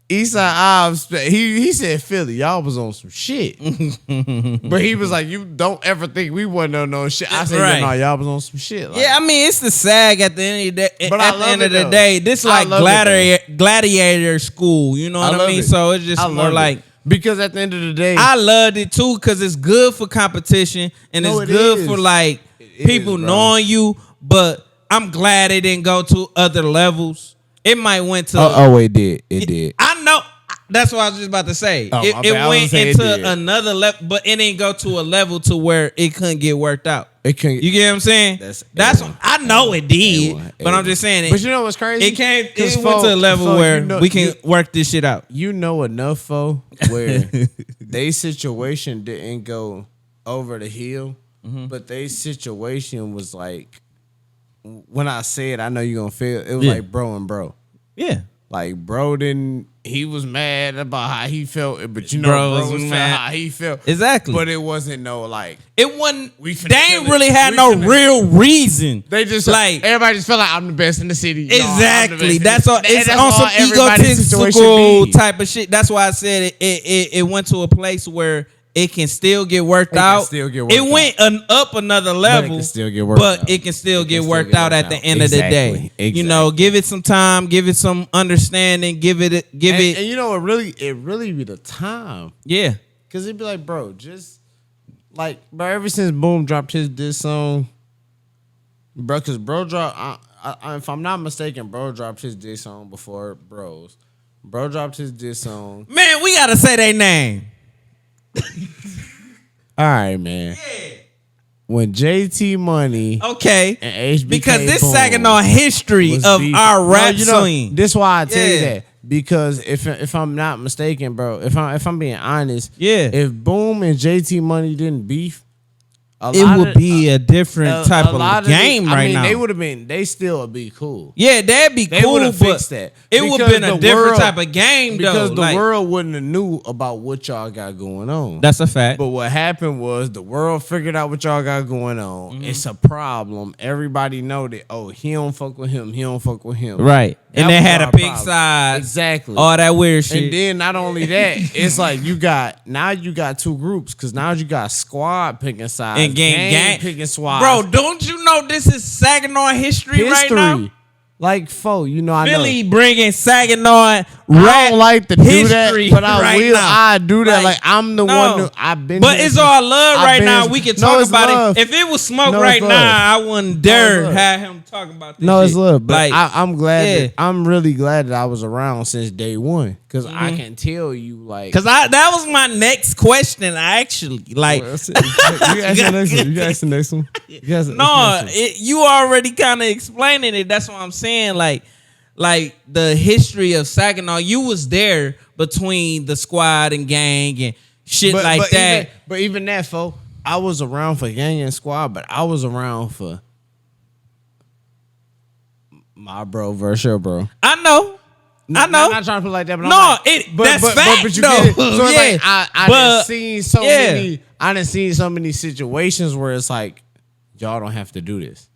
Eastside Ive, he said Philly, y'all was on some shit. But he was like, you don't ever think we wasn't on no shit. I said, Right. no, y'all was on some shit. Like, Yeah, I mean it's the SAG at the end of the day. But At the end of the day, this like gladiator school. You know what I mean? So it's just more like because at the end of the day, I loved it too because it's good for competition and it's good for like people knowing you. But I'm glad it didn't go to other levels. It might went to. It did. It did. I know. That's what I was just about to say. Oh, it went into another level, but it didn't go to a level to where it couldn't get worked out. It couldn't. You get what I'm saying? That's I know it did, but I'm just saying it. But you know what's crazy? It came. It went to a level where we can work this shit out. You know enough for where they situation didn't go over the hill, but they situation was like. When I say it, I know you're gonna feel it was like bro and bro. Yeah. Like bro he was mad about how he felt, but you know bro was mad how he felt. Exactly. But it wasn't no like it wasn't they ain't really had no real reason. They just like everybody just felt like I'm the best in the city. Exactly. That's all it's on some egotistical type of shit. That's why I said it went to a place where it can still get worked out. It went up another level, but it can still get worked out at the end of the day. Exactly. You know, give it some time, give it some understanding, give it. And you know, it really be the time. Yeah, because it'd be like, bro, just like, bro, ever since Boom dropped his diss song, bro, because bro dropped. If I'm not mistaken, bro dropped his diss song before Bros. Bro dropped his diss song. Man, we gotta say their name. All right, man. Yeah. When JT Money, okay, and HBK because this Boom Saginaw history of our rap scene. This why I tell you that because if I'm not mistaken, bro, if I'm being honest, if Boom and JT Money didn't beef, it would be a different type of game right now. They would have been. They still would be cool. Yeah, that'd be cool. They would have fixed that. It would have been a different type of game, because though. the world wouldn't have knew about what y'all got going on. That's a fact. But what happened was the world figured out what y'all got going on. It's a problem. Everybody know that. Oh, he don't fuck with him. He don't fuck with him. Right. And they had a big side. Exactly. All that weird shit. And then not only that, it's like you got two groups because now you got squad picking sides and gang picking squad. Bro, don't you know this is Saginaw history right now? Like you know, I Philly know. bringing Saginaw rap. I don't like to do that, but I will. Now. I do that. Like I'm the one who I've been. But it's all love right now. We can talk about love. it. If it was smoke right now, I wouldn't dare have him talk about this. No, shit. It's love. But like, I'm glad. That, I'm really glad that I was around since day one because I can tell you like. Because that was my next question. Actually, like you ask the next one. You ask the next one. You already kind of explaining it. That's what I'm saying. Like the history of Saginaw, you was there between the squad and gang and shit like that. But even that, folks, I was around for gang and squad, but I was around for my bro versus your bro. I know. I'm not trying to put it like that, but that's fact. But you though. get it. So it's like I done seen so many. I done seen so many situations where it's like y'all don't have to do this.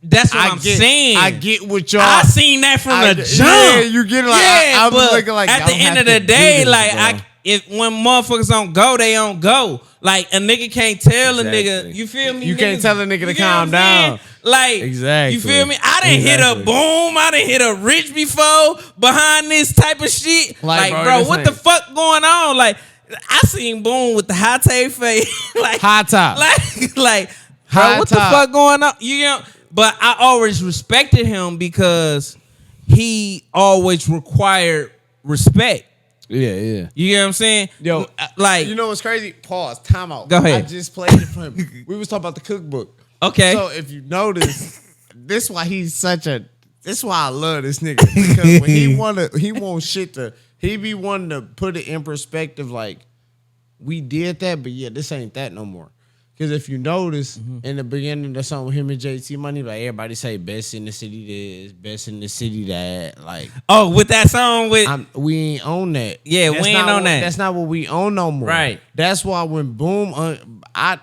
That's what I'm saying. I get what y'all. I seen that from the jump. Yeah, you get it. Like, I'm but looking like at the end of the day, if when motherfuckers don't go, they don't go. Like a nigga can't tell a nigga. You feel me? You can't tell a nigga to calm down. Like exactly. You feel me? I didn't hit a Boom. I didn't hit a Rich before behind this type of shit. Like bro, what the fuck going on? Like I seen Boom with the high tape face. Like high top. Like bro, what the fuck going on? You know. But I always respected him because he always required respect. Yeah. You get what I'm saying? Yo, like you know what's crazy? Pause. Time out. Go ahead. I just played it for him. We was talking about the cookbook. Okay. So if you notice, this why I love this nigga. Because when he want shit to, he be wanting to put it in perspective. Like we did that, but yeah, this ain't that no more. Because if you notice, in the beginning of the song with him and JT Money, like everybody say best in the city this, best in the city that. Like with that song we ain't on that. Yeah, we ain't on that. That's not what we own no more. Right. That's why when Boom, I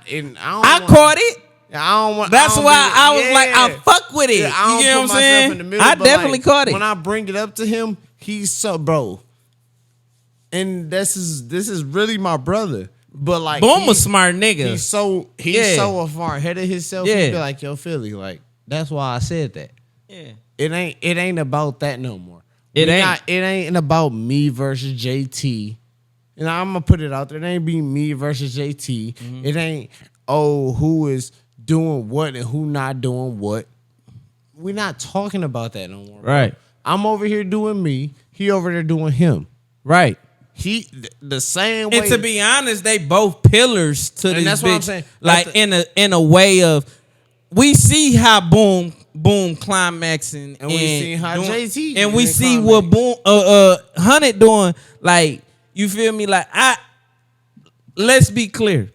caught it. I don't want. That's why I was like, I fuck with it. Yeah, I don't you get put what I'm myself saying? in the middle, I but, definitely caught it. When I bring it up to him, he's so bro. And this is really my brother. But like Boom, a smart nigga. He's so far ahead of himself. Yeah. He be like, yo, Philly, like, that's why I said that. Yeah. It ain't about that no more. It ain't. It ain't about me versus JT. And I'm gonna put it out there. It ain't be me versus JT. Mm-hmm. It ain't who is doing what and who not doing what. We're not talking about that no more. Right. Bro. I'm over here doing me. He over there doing him. Right. He the same way. And to be honest, they both pillars to this that's bitch. what I'm saying. Like in a way of, we see how Boom climaxing, And we see how JT and we doing see climax. what Boom Hunnit doing. Like, you feel me? Like, let's be clear.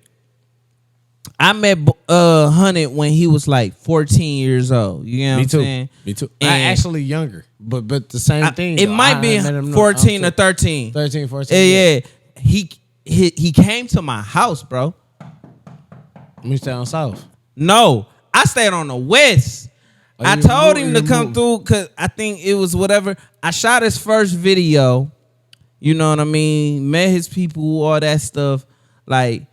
I met Hunnit when he was like 14 years old. You know what I'm saying? Me too. And actually younger, but the same thing. It though. might I be met him 14 or 13. 13, 14. Yeah. He came to my house, bro. We stay on South. No, I stayed on the west. Oh, I you told moved- him you to come moved. through because I think it was whatever. I shot his first video. You know what I mean? Met his people, all that stuff. Like,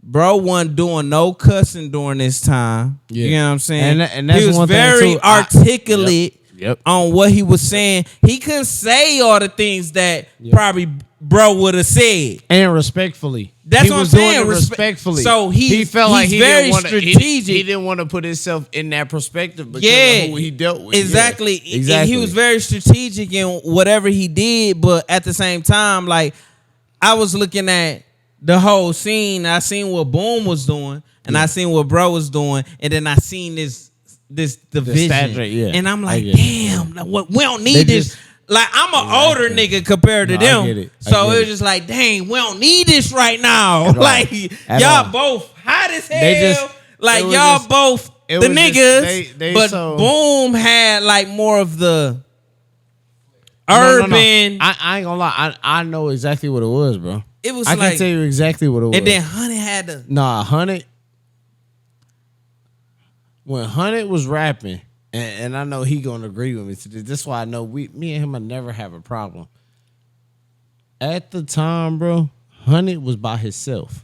bro wasn't doing no cussing during this time. Yeah. You know what I'm saying? And that's he was one thing, very too. articulate Yep. on what he was saying. He couldn't say all the things that probably bro would have said. And respectfully. That's he what was I'm doing saying. it respectfully. So he felt like he's he very didn't want to. strategic. He didn't want to put himself in that perspective because Yeah, of who he dealt with. exactly. Yeah, exactly. And he was very strategic in whatever he did, but at the same time, like, I was looking at the whole scene. I seen what Boom was doing, and I seen what Bro was doing, and then I seen this division, stature, yeah. and I'm I like, get it. damn, like, what, we don't They need this. just- Like, I'm an older nigga compared to No, I them, get it. I so get it was it. just like, dang, we don't need this right now. At all. Like, At y'all all. both hot as hell. They just- like, it was y'all just- both it the was just- niggas, they but so- Boom had like more of the No. urban. I ain't gonna lie. I know exactly what it was, bro. It was I like, can tell you exactly what it was. and then Honey had the Nah, Hunnit. When Hunnit was rapping, and I know he gonna agree with me to this. This is why I know me and him will never have a problem. At the time, bro, Hunnit was by himself.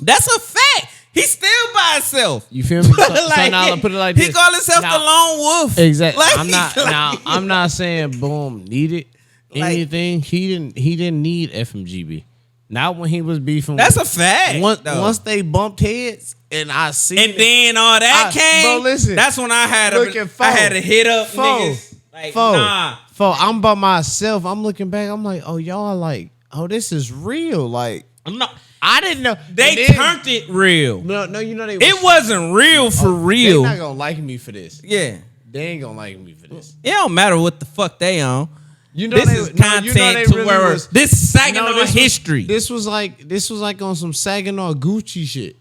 That's a fact. He's still by himself. You feel me? So, Like, now I'll put it like he this. called himself Now- the lone wolf. Exactly. Like, I'm not like- now. I'm not saying Boom needed Like- anything. He didn't need FMGB. Not when he was beefing. That's with- a fact. though. Once they bumped heads, and I see. and then all that came. Bro, listen. That's when I had Look at I had to hit up Foe. niggas. Like, nah. I'm by myself. I'm looking back. I'm like, oh, y'all like, oh, this is real. Like, I'm not. I didn't know. They And then- turned it real. No, you know they. It wasn't real for real. They not gonna like me for this. Yeah. They ain't gonna like me for this. It don't matter what the fuck they on. You know This they, is no, content you know they to really where was, this is Saginaw this was- history. This was like on some Saginaw Gucci shit.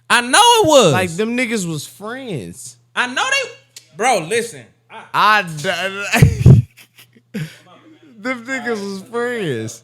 I know it was. Like them niggas was friends. I know they. Bro, listen. Them niggas was friends.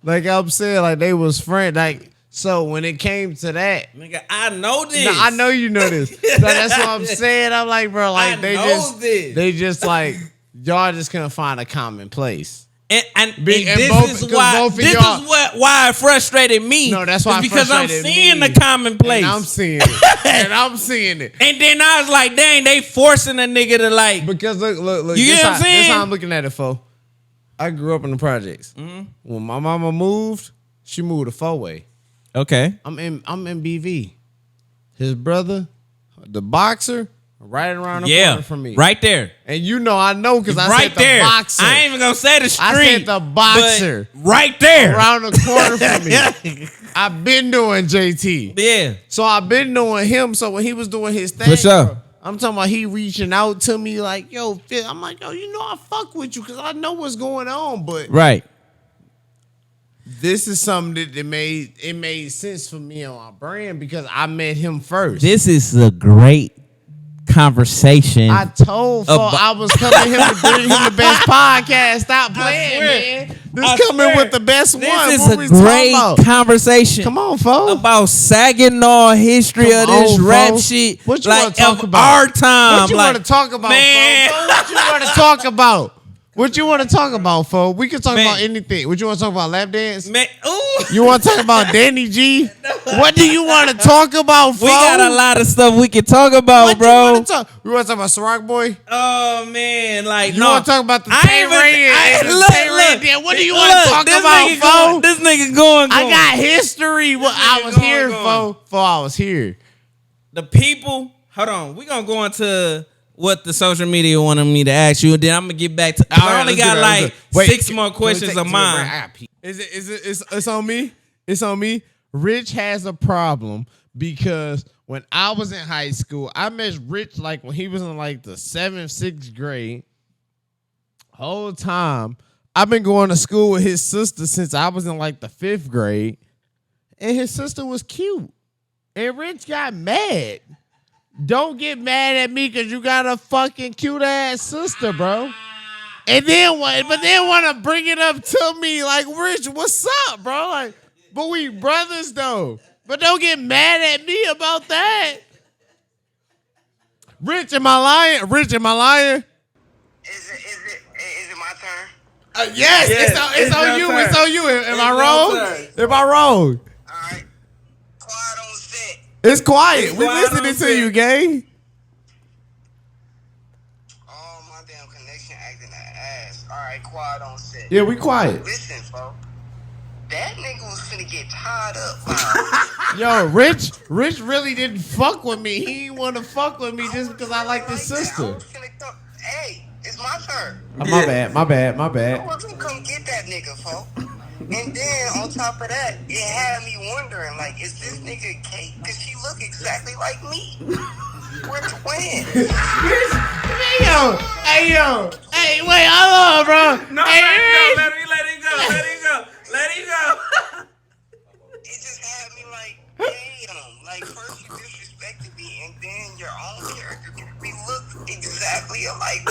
Like I'm saying, like they was friends. Like so when it came to that, Nigga, I know this. no, I know you know this. So that's what I'm saying. I'm like, bro, like I they know just this. they just like y'all just couldn't find a common place. And and this both- is 'cause why both of this y'all- is why it frustrated me. No, that's why It's it because I'm frustrated seeing me. the commonplace. And I'm seeing it. And I'm seeing it. And then I was like, dang, they forcing a nigga to like. Because look. You this get what I'm how, saying? This how I'm looking at it, fo. I grew up in the projects. Mm-hmm. When my mama moved, she moved to 4-way. Okay. I'm in BV. His brother, the boxer, right around the corner from me. right there. And you know I know because I Right said there. the boxer. I ain't even gonna say the street. I said the boxer. but right there. Around the corner from me. I've been doing JT. Yeah. So I've been doing him. So when he was doing his thing, For sure. bro, I'm talking about he reaching out to me like, yo, Phil. I'm like, yo, you know I fuck with you because I know what's going on. But Right. this is something that made sense for me on my brand because I met him first. This is a great conversation. I told Fo I was coming here to bring him the best podcast. Stop playing, swear. man. This coming with the best one. This What is we a talking great about? conversation. Come on, folks. About Saginaw history of this rap shit. What you want to talk about? Our time. What you want to talk about, man? folks? What you want to talk about? What you want to talk about, folks? We can talk Man. about anything. What you want to talk about? Lap dance? Man, ooh. You want to talk about Danny G? What do you want to talk about, folks? We got a lot of stuff we can talk about, what bro. You want to talk? We want to talk about Ciroc Boy? Oh man, like You no. want to talk about the I Tay ain't even- Ray I- and the look, Tay Ray look. dance? What do you Look, want to talk this about, nigga going- folks? This nigga going. I got history. Well, I was going, here, going. folks. I was here. The people. Hold on, we gonna go into what the social media wanted me to ask you, and then I'm gonna get back to. I only got like 6 more questions of mine. It's on me. It's on me. Rich has a problem because when I was in high school, I met Rich like when he was in like the 7th, 6th grade. Whole time I've been going to school with his sister since I was in like the 5th grade, and his sister was cute, and Rich got mad. Don't get mad at me because you got a fucking cute ass sister, bro. And then want to bring it up to me like, Rich, what's up, bro? Like, but we brothers though. But don't get mad at me about that. Rich, am I lying? Rich, am I lying? Is it my turn? Yes, it's on you. turn. It's on you. Am It's I your wrong? turn. Am I wrong? Alright. Quiet on set. It's quiet. It's We quiet listening on to set. you, gang. Oh, my damn connection acting an ass. Alright, quiet on set. Yeah, we quiet. Listen, folks. That nigga was finna get tied up by Yo, Rich really didn't fuck with me. He didn't want to fuck with me just because I like his that. I sister. was finna come. Hey, it's my turn. My bad. I was gonna come get that nigga, folks. And then on top of that, it had me wondering, like, is this nigga Kate? Cause she look exactly like me. We're twins. Hey, wait, hold on, bro. No, hey, let it go. It just had me like, damn. Like, first you disrespected me, and then your own character. We look exactly alike.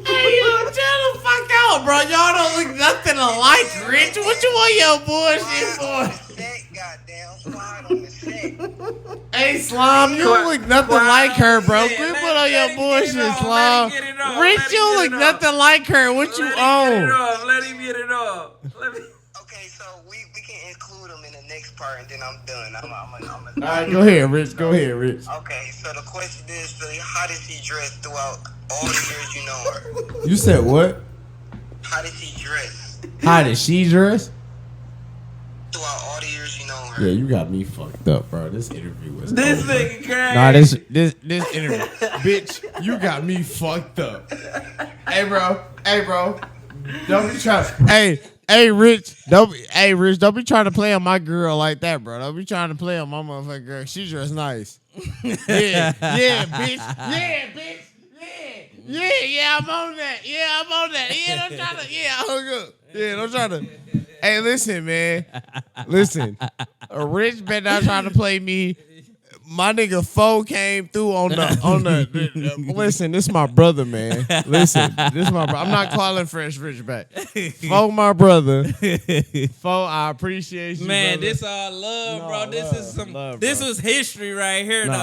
Hey, yo, chill the fuck out, bro. Y'all don't look nothing alike, Rich. What you want your bullshit for? Goddamn, slide on the set. Hey, Slime, you don't look nothing like her, bro. Quit put on your bullshit, Slime. Rich, you don't look nothing like her. What you own? Let him get it off. Okay, so we can include them in the next part, and then I'm done. I'm All right, go ahead, Rich. Okay, so the question is, so how did she dress throughout all the years you know her? You said what? How did she dress How did she dress? throughout all the years you know her? Yeah, you got me fucked up, bro. This interview was This over. nigga crazy. Nah, this interview, bitch, you got me fucked up. Hey, bro, don't be trying. Hey, Rich, don't be trying to play on my girl like that, bro. Don't be trying to play on my motherfucking girl. She dressed nice. Yeah, bitch. Yeah, I'm on that. Yeah, don't try to. Hey, listen, man. Rich better not trying to play me. My nigga Foe came through on the listen, this my brother, man. Listen, this my brother. I'm not calling Fresh Rich back. Foe, my brother. Foe, I appreciate you, Man, brother. this all love, No, bro. This love, is some. love, This bro. was history right here, Nah, though.